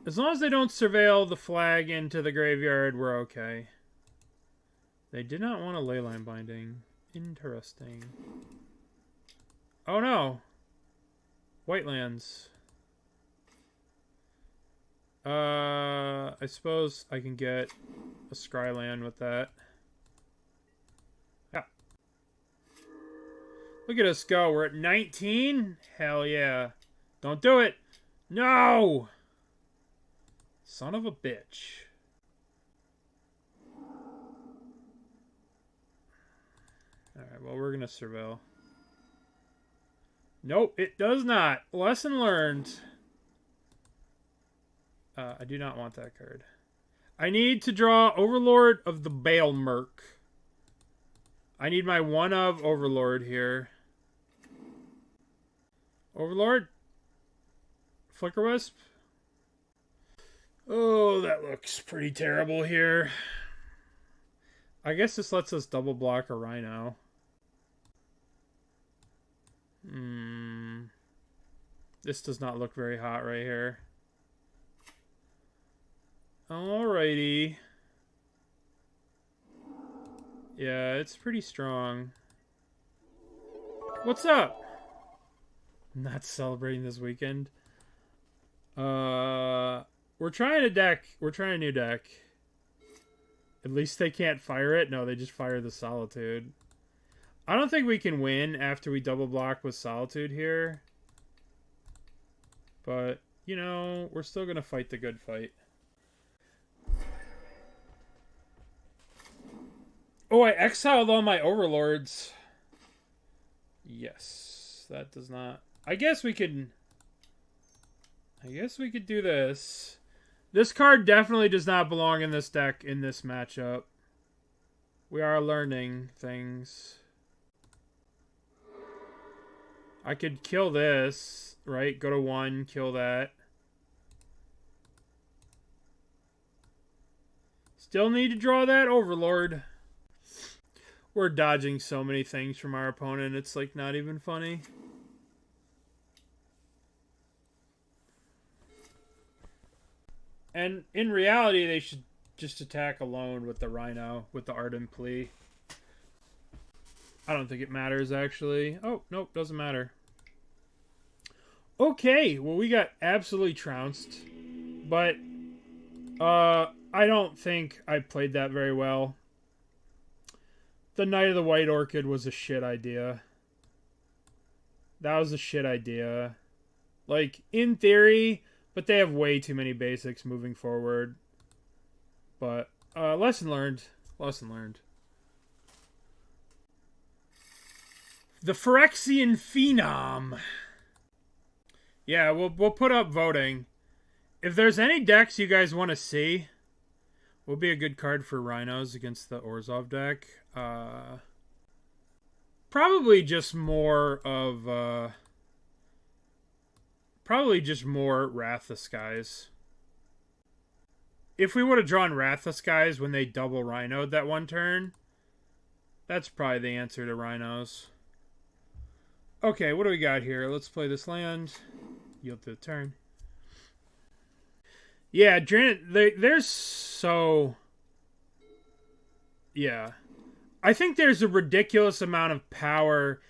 S1: As long as they don't surveil the flag into the graveyard, we're okay. They did not want a Leyline Binding. Interesting. Oh no! White lands. I suppose I can get a Scryland with that. Yeah. Look at us go. We're at 19? Hell yeah. Don't do it! No! Son of a bitch. Alright, well, we're gonna surveil. Nope, it does not. Lesson learned. I do not want that card. I need to draw Overlord of the Balemurk. I need my one of Overlord here. Overlord? Flickerwisp? Oh, that looks pretty terrible here. I guess this lets us double block a Rhino. This does not look very hot right here. Alrighty. Yeah, it's pretty strong. What's up? Not celebrating this weekend. We're trying a deck. We're trying a new deck. At least they can't fire it. No, they just fire the Solitude. I don't think we can win after we double block with Solitude here. But, you know, we're still going to fight the good fight. Oh, I exiled all my Overlords. Yes. That does not... I guess we could do this. This card definitely does not belong in this deck in this matchup. We are learning things. I could kill this, right? Go to 1, kill that. Still need to draw that Overlord. We're dodging so many things from our opponent, it's like not even funny. And in reality, they should just attack alone with the Rhino, with the Ardent Plea. I don't think it matters, actually. Oh, nope, doesn't matter. Okay, well, we got absolutely trounced. But, I don't think I played that very well. The Knight of the White Orchid was a shit idea. That was a shit idea. Like, in theory, but they have way too many basics moving forward. But, lesson learned. Lesson learned. The Phyrexian Phenom. Yeah, we'll put up voting. If there's any decks you guys want to see, will be a good card for Rhinos against the Orzhov deck. Probably just more of... probably just more Wrath of Skies. If we would have drawn Wrath of Skies when they double Rhino'd that one turn, that's probably the answer to Rhinos. Okay, what do we got here? Let's play this land. Yield to the turn. Yeah, there's so... Yeah. I think there's a ridiculous amount of power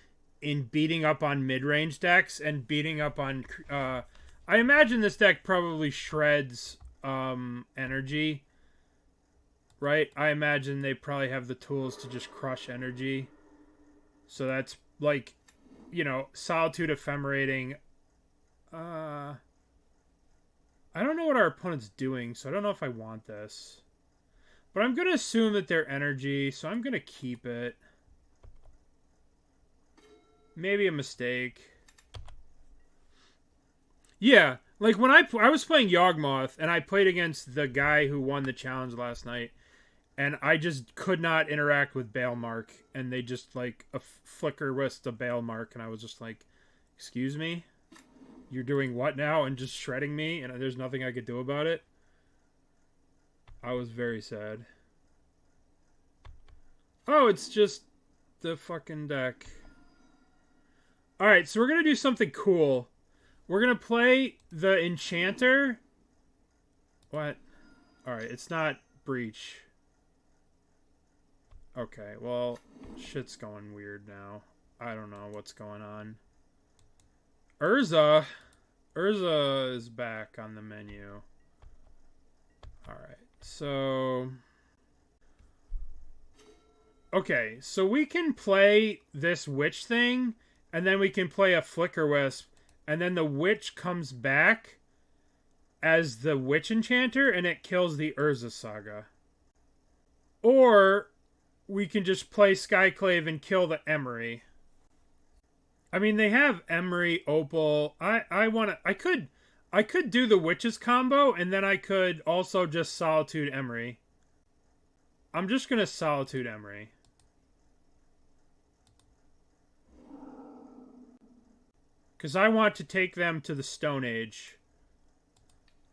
S1: in beating up on midrange decks and beating up on... I imagine this deck probably shreds energy. Right? I imagine they probably have the tools to just crush energy. So that's like, you know, Solitude Ephemerating. I don't know what our opponent's doing, so I don't know if I want this. But I'm going to assume that they're energy, so I'm going to keep it. Maybe a mistake. Yeah, like when I was playing Yawgmoth, and I played against the guy who won the challenge last night, and I just could not interact with Balemurk, and they just, like, a Flickerwisp a Balemurk, and I was just like, excuse me? You're doing what now? And just shredding me, and there's nothing I could do about it? I was very sad. Oh, it's just the fucking deck. Alright, so we're gonna do something cool. We're gonna play the Enchanter. What? Alright, it's not Breach. Okay, well, shit's going weird now. I don't know what's going on. Urza is back on the menu. Alright, so... Okay, so we can play this witch thing, and then we can play a Flickerwisp, and then the witch comes back as the witch enchanter, and it kills the Urza Saga. Or we can just play Skyclave and kill the Emery. I mean, they have Emery, Opal. I could do the witches combo, and then I could also just Solitude Emery. I'm just gonna Solitude Emery. Because I want to take them to the Stone Age.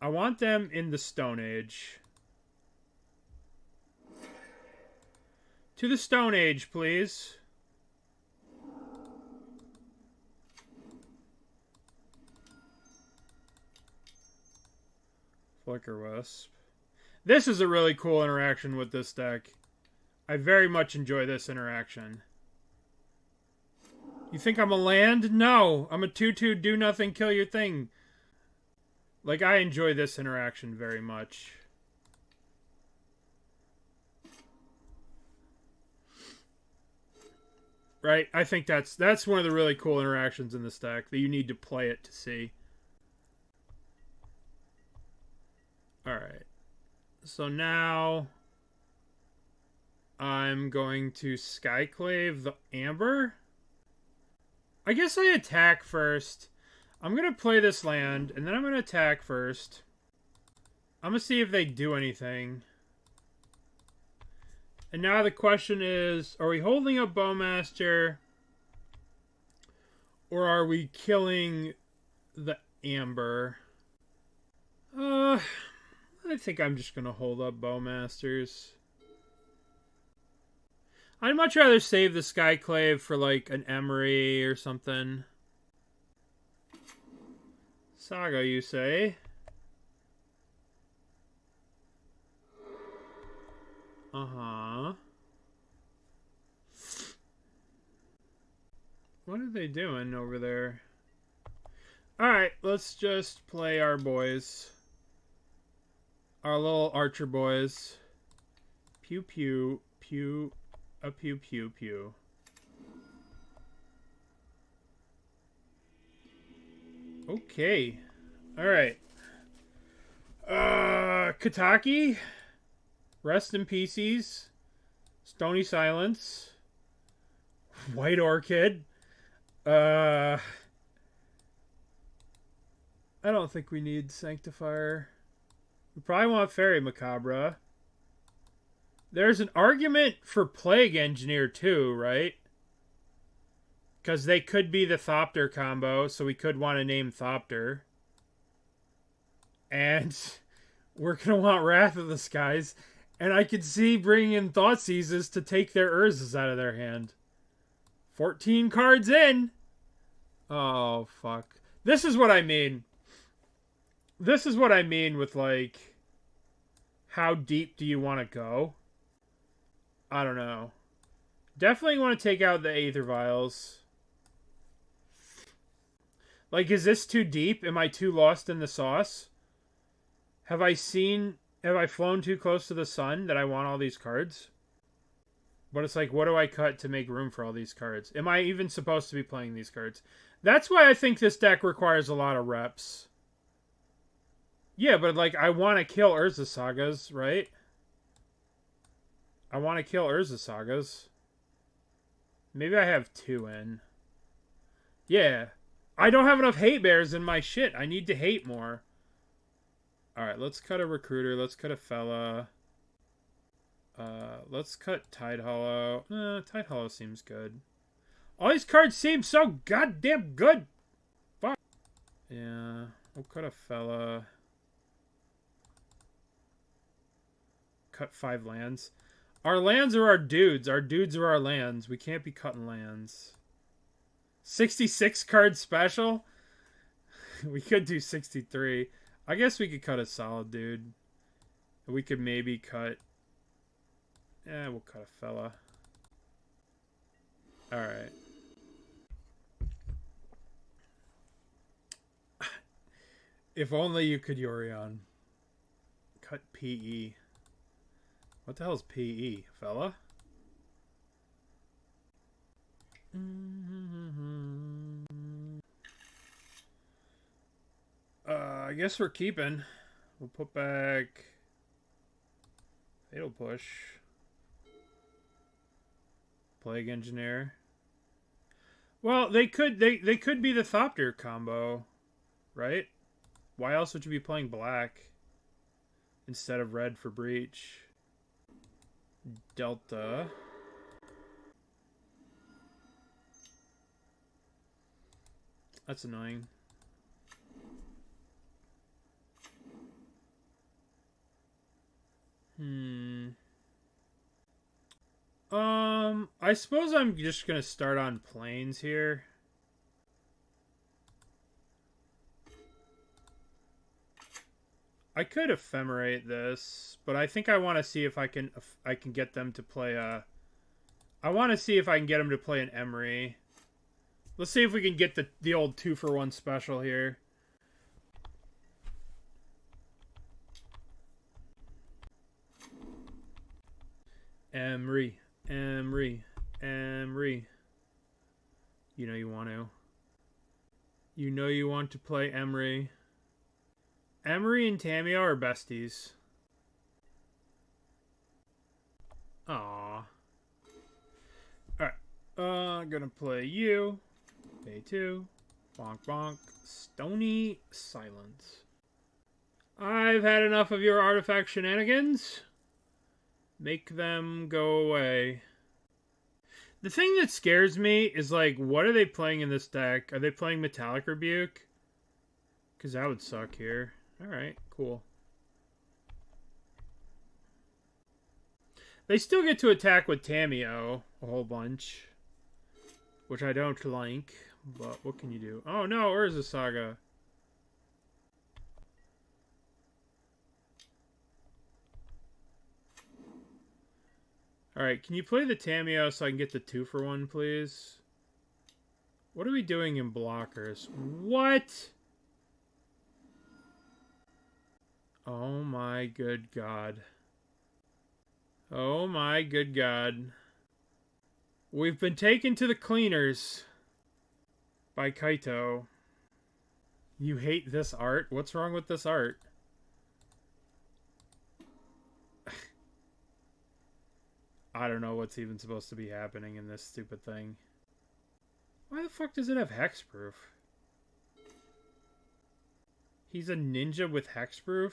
S1: I want them in the Stone Age. To the Stone Age, please. Flickerwisp. This is a really cool interaction with this deck. I very much enjoy this interaction. You think I'm a land? No! I'm a 2/2 do nothing, kill your thing. Like, I enjoy this interaction very much. Right? I think that's one of the really cool interactions in this deck that you need to play it to see. Alright. So now I'm going to Skyclave the Amber. I guess I attack first. I'm going to play this land, and then I'm going to attack first. I'm going to see if they do anything. And now the question is, are we holding up Bowmaster? Or are we killing the Amber? I think I'm just going to hold up Bowmasters. I'd much rather save the Skyclave for, like, an Emery or something. Saga, you say? Uh-huh. What are they doing over there? Alright, let's just play our boys. Our little archer boys. Pew pew, pew, a pew pew pew. Okay. Alright. Kataki. Rest in Pieces. Stony Silence. White Orchid. I don't think we need Sanctifier. We probably want Faerie Macabre. There's an argument for Plague Engineer too, right? Because they could be the Thopter combo, so we could want to name Thopter. And we're going to want Wrath of the Skies. And I could see bringing in Thoughtseizes to take their Urzas out of their hand. 14 cards in. Oh, fuck. This is what I mean. This is what I mean with, like, how deep do you want to go? I don't know. Definitely want to take out the Aether Vials. Like, is this too deep? Am I too lost in the sauce? Have I flown too close to the sun that I want all these cards? But it's like, what do I cut to make room for all these cards? Am I even supposed to be playing these cards? That's why I think this deck requires a lot of reps. Yeah, but like, I want to kill Urza Sagas, right? I want to kill Urza Sagas. Maybe I have 2 in. Yeah. I don't have enough hate bears in my shit. I need to hate more. Alright, let's cut a Recruiter. Let's cut a Fella. Let's cut Tidehollow. Tidehollow seems good. All these cards seem so goddamn good. Fuck. Yeah, we'll cut a Fella. Cut 5 lands. Our lands are our dudes. Our dudes are our lands. We can't be cutting lands. 66 card special? We could do 63. I guess we could cut a solid dude. We could maybe cut... Yeah, we'll cut a Fella. Alright. If only you could Yorion. Cut PE. What the hell is PE, Fella? I guess we're keeping. We'll put back Fatal Push. Plague Engineer. Well, they could be the Thopter combo, right? Why else would you be playing black instead of red for Breach? Delta. That's annoying. I suppose I'm just gonna start on planes here. I could Ephemerate this, but I think I want to see if I can get them to play a... I want to see if I can get them to play an Emery. Let's see if we can get the old 2-for-1 special here. Emery. Emery. Emery. You know you want to. You know you want to play Emery. Emery and Tamiyo are besties. Aww. Alright. Gonna play you. Pay 2. Bonk bonk. Stony Silence. I've had enough of your artifact shenanigans. Make them go away. The thing that scares me is, like, what are they playing in this deck? Are they playing Metallic Rebuke? Because that would suck here. Alright, cool. They still get to attack with Tamiyo a whole bunch. Which I don't like. But what can you do? Oh no, Urza Saga. Alright, can you play the Tamiyo so I can get the 2-for-1, please? What are we doing in blockers? What? Oh my good god. Oh my good god. We've been taken to the cleaners by Kaito. You hate this art? What's wrong with this art? I don't know what's even supposed to be happening in this stupid thing. Why the fuck does it have hexproof? He's a ninja with hexproof?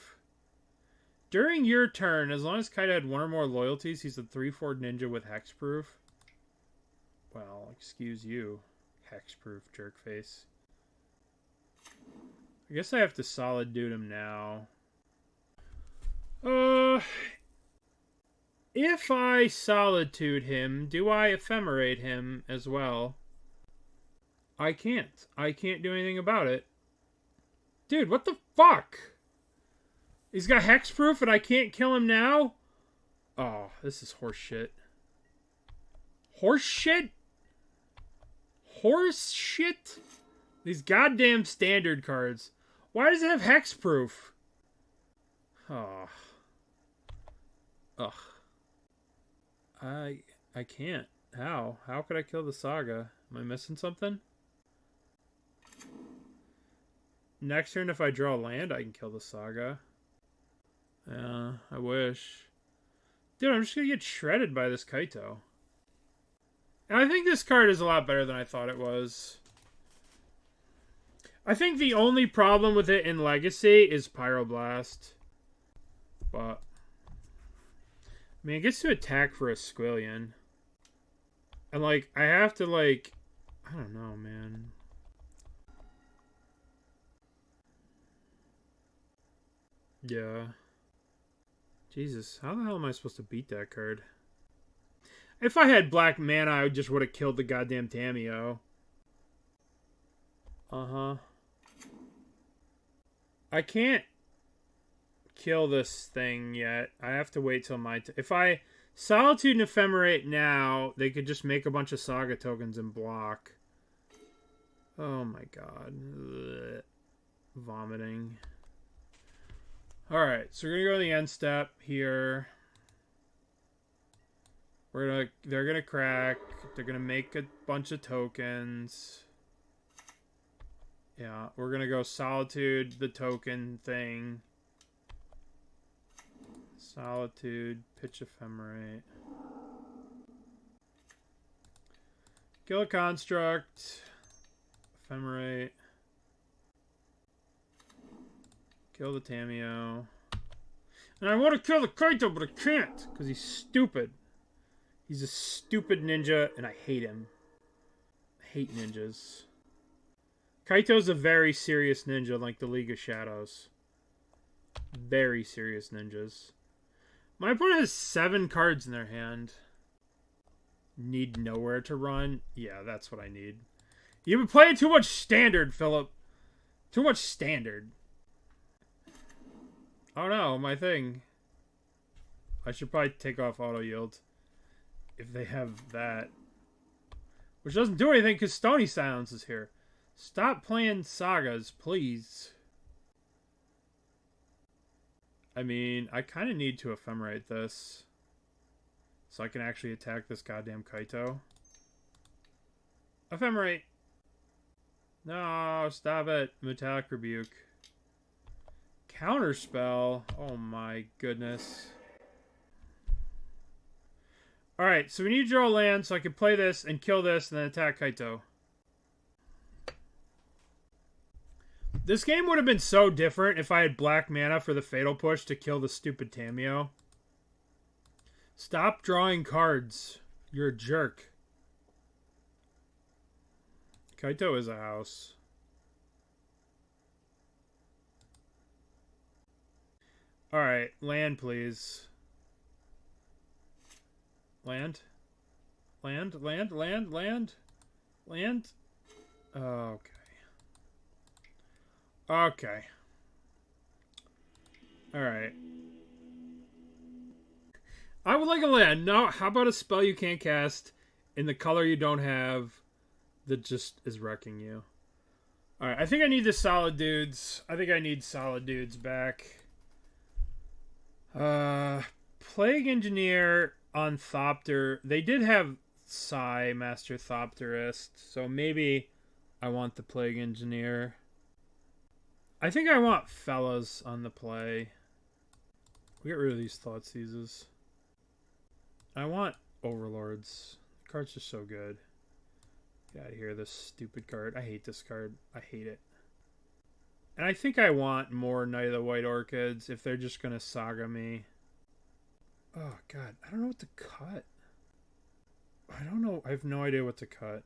S1: During your turn, as long as Kaito had 1 or more loyalties, he's a 3/4 ninja with hexproof. Well, excuse you, hexproof jerkface. I guess I have to solid dude him now. If I Solitude him, do I Ephemerate him as well? I can't. I can't do anything about it. Dude, what the fuck? He's got hexproof and I can't kill him now? Oh, this is horse shit. Horse shit? Horse shit? These goddamn standard cards. Why does it have hexproof? Oh. Ugh. I can't. How? How could I kill the Saga? Am I missing something? Next turn, if I draw land, I can kill the Saga. Yeah, I wish. Dude, I'm just gonna get shredded by this Kaito. And I think this card is a lot better than I thought it was. I think the only problem with it in Legacy is Pyroblast. But I mean, it gets to attack for a Squillion. And, like, I have to, like... I don't know, man. Yeah. Jesus, how the hell am I supposed to beat that card? If I had black mana, I just would have killed the goddamn Tamiyo. Uh-huh. I can't kill this thing yet. I have to wait till my... If I Solitude and Ephemerate now, they could just make a bunch of Saga tokens and block. Oh my god. Ugh. Vomiting. Alright, so we're gonna go to the end step here. They're gonna crack. They're gonna make a bunch of tokens. Yeah, we're gonna go Solitude, the token thing. Solitude, pitch Ephemerate. Kill a construct. Ephemerate. Kill the Tamiyo. And I want to kill the Kaito, but I can't. Because he's stupid. He's a stupid ninja, and I hate him. I hate ninjas. Kaito's a very serious ninja, like the League of Shadows. Very serious ninjas. My opponent has 7 cards in their hand. Need nowhere to run? Yeah, that's what I need. You've been playing too much standard, Philip. Too much standard. Oh no, my thing. I should probably take off auto yield. If they have that. Which doesn't do anything because Stony Silence is here. Stop playing Sagas, please. I mean, I kind of need to Ephemerate this. So I can actually attack this goddamn Kaito. Ephemerate! No, stop it. Metallic Rebuke. Counterspell? Oh my goodness. Alright, so we need to draw land so I can play this and kill this and then attack Kaito. This game would have been so different if I had black mana for the Fatal Push to kill the stupid Tamiyo. Stop drawing cards. You're a jerk. Kaito is a house. Alright, land please. Land? Land? Land? Land? Land? Land? Okay. Okay. Alright. I would like a land. No, how about a spell you can't cast in the color you don't have that just is wrecking you? Alright, I think I need the solid dudes. I think I need solid dudes back. Plague Engineer on Thopter. They did have Master Thopterist, so maybe I want the Plague Engineer. I think I want Fellas on the play. We'll get rid of these Thoughtseizes. I want Overlords. The card's just so good. Get out of here, this stupid card. I hate this card. I hate it. And I think I want more Knight of the White Orchids if they're just going to Saga me. Oh, God. I don't know what to cut. I don't know. I have no idea what to cut.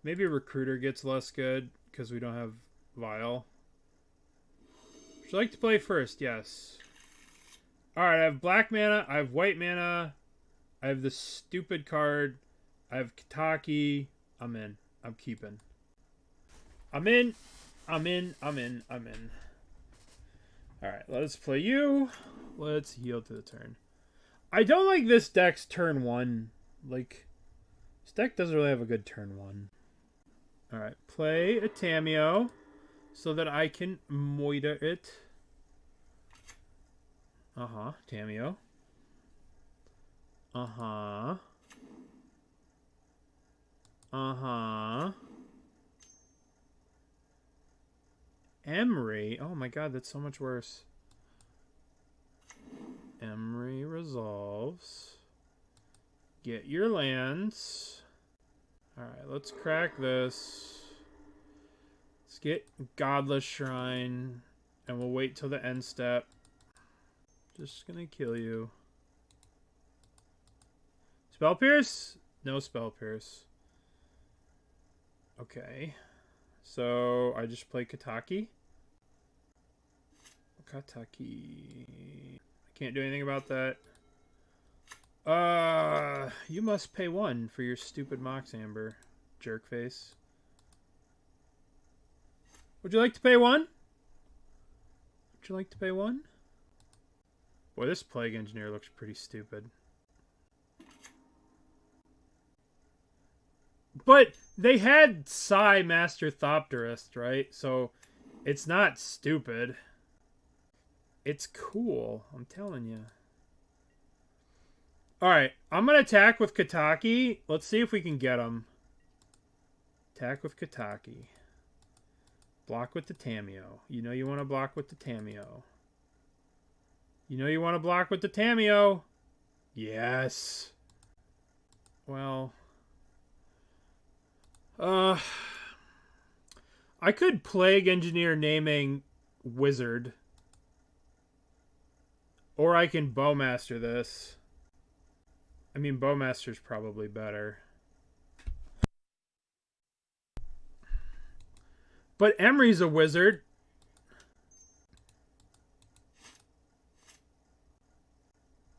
S1: Maybe Recruiter gets less good because we don't have Vial. Would you like to play first? Yes. Alright, I have black mana. I have white mana. I have this stupid card. I have Kataki. I'm in. I'm keeping. I'm in. Alright, let's play you. Let's yield to the turn. I don't like this deck's turn 1. Like, this deck doesn't really have a good turn 1. Alright, play a Tamiyo so that I can moiter it. Tamiyo. Emery. Oh my god, that's so much worse. Emery resolves. Get your lands. Alright, let's crack this. Let's get Godless Shrine. And we'll wait till the end step. Just gonna kill you. Spell Pierce? No Spell Pierce. Okay. So, I just play Kataki. Kataki. I can't do anything about that. You must pay 1 for your stupid Mox Amber, jerkface. Would you like to pay 1? Would you like to pay 1? Boy, this Plague Engineer looks pretty stupid. But they had Psy Master Thopterist, right? So it's not stupid. It's cool, I'm telling you. Alright, I'm going to attack with Kataki. Let's see if we can get him. Attack with Kataki. Block with the Tamiyo. You know you want to block with the Tamiyo. You know you want to block with the Tamiyo. Yes. Well. I could Plague Engineer naming Wizard. Or I can Bowmaster this. I mean, Bowmaster's probably better. But Emery's a wizard.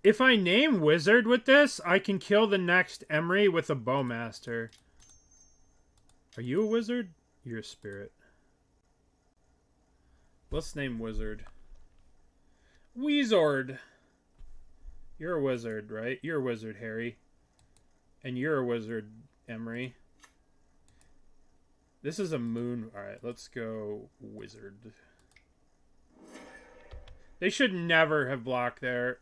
S1: If I name Wizard with this, I can kill the next Emery with a Bowmaster. Are you a wizard? You're a spirit. Let's name Wizard. Weezord. You're a wizard, right? You're a wizard, Harry. And you're a wizard, Emery. This is a moon. Alright, let's go Wizard. They should never have blocked there.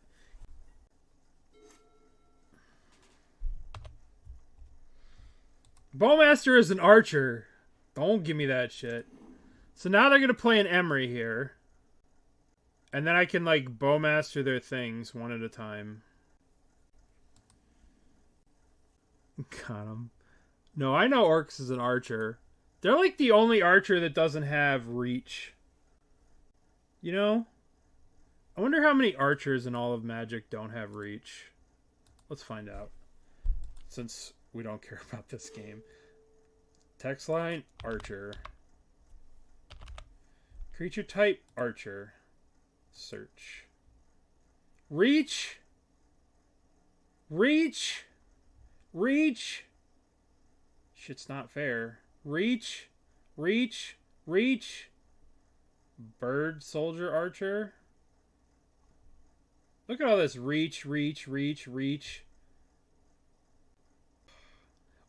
S1: Bowmaster is an archer. Don't give me that shit. So now they're going to play an Emery here. And then I can, like, Bowmaster their things one at a time. Got him. No, I know Orcs is an archer. They're, like, the only archer that doesn't have reach. You know? I wonder how many archers in all of Magic don't have reach. Let's find out. Since we don't care about this game. Text line, archer. Creature type, archer. Search. Reach. Reach. Reach. Shit's not fair. Reach. Reach. Reach. Bird, soldier, archer. Look at all this reach, reach, reach, reach.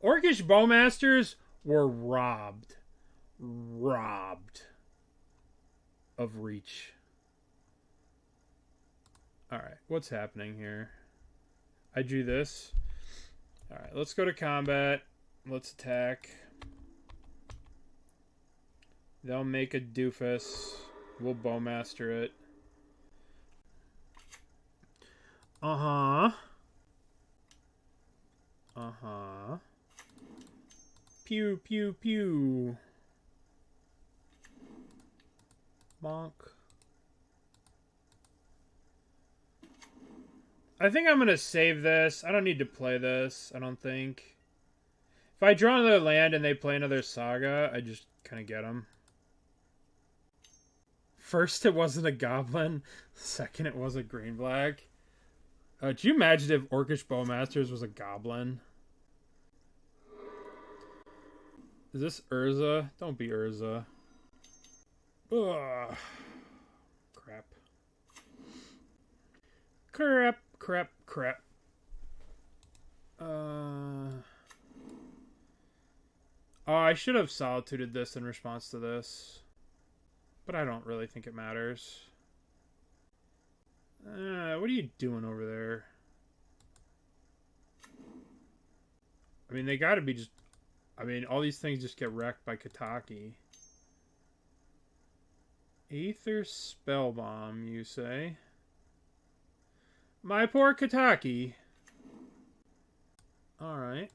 S1: Orcish Bowmasters were robbed. Robbed of reach. Alright, what's happening here? I drew this. Alright, let's go to combat. Let's attack. They'll make a doofus. We'll Bowmaster it. Uh-huh. Uh-huh. Pew, pew, pew. Bonk. I think I'm going to save this. I don't need to play this, I don't think. If I draw another land and they play another Saga, I just kind of get them. First, it wasn't a goblin. Second, it was a green-black. Do you imagine if Orcish Bowmasters was a goblin? Is this Urza? Don't be Urza. Ugh. Crap. Crap, crap, crap. Oh, I should have solituded this in response to this. But I don't really think it matters. What are you doing over there? I mean, they gotta be just... I mean, all these things just get wrecked by Kataki. Aether Spellbomb, you say? My poor Kataki. Alright.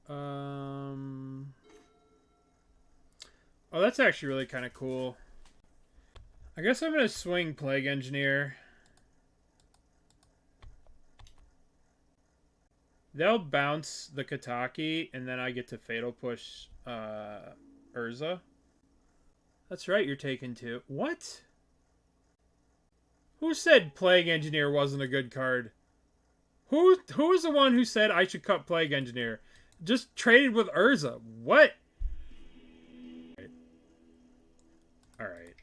S1: Oh, that's actually really kind of cool. I guess I'm going to swing Plague Engineer. They'll bounce the Kataki, and then I get to Fatal Push Urza. That's right, you're taking 2. What? Who said Plague Engineer wasn't a good card? Who was the one who said I should cut Plague Engineer? Just traded with Urza. What? Alright.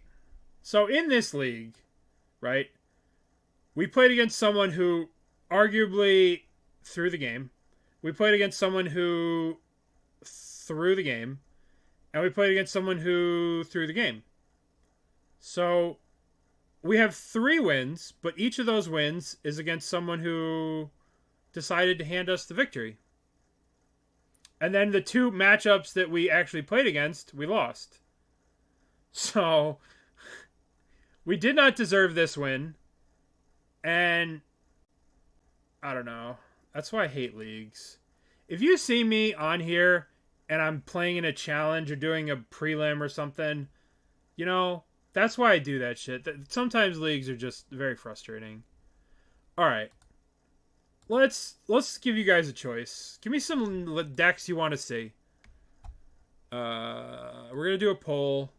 S1: So in this league, right, we played against someone who arguably threw the game. We played against someone who threw the game. And we played against someone who threw the game. So we have 3 wins, but each of those wins is against someone who decided to hand us the victory. And then the 2 matchups that we actually played against, we lost. So we did not deserve this win. And I don't know. That's why I hate leagues. If you see me on here and I'm playing in a challenge or doing a prelim or something, you know, that's why I do that shit. Sometimes leagues are just very frustrating. Alright. Let's give you guys a choice. Give me some decks you want to see. We're going to do a poll.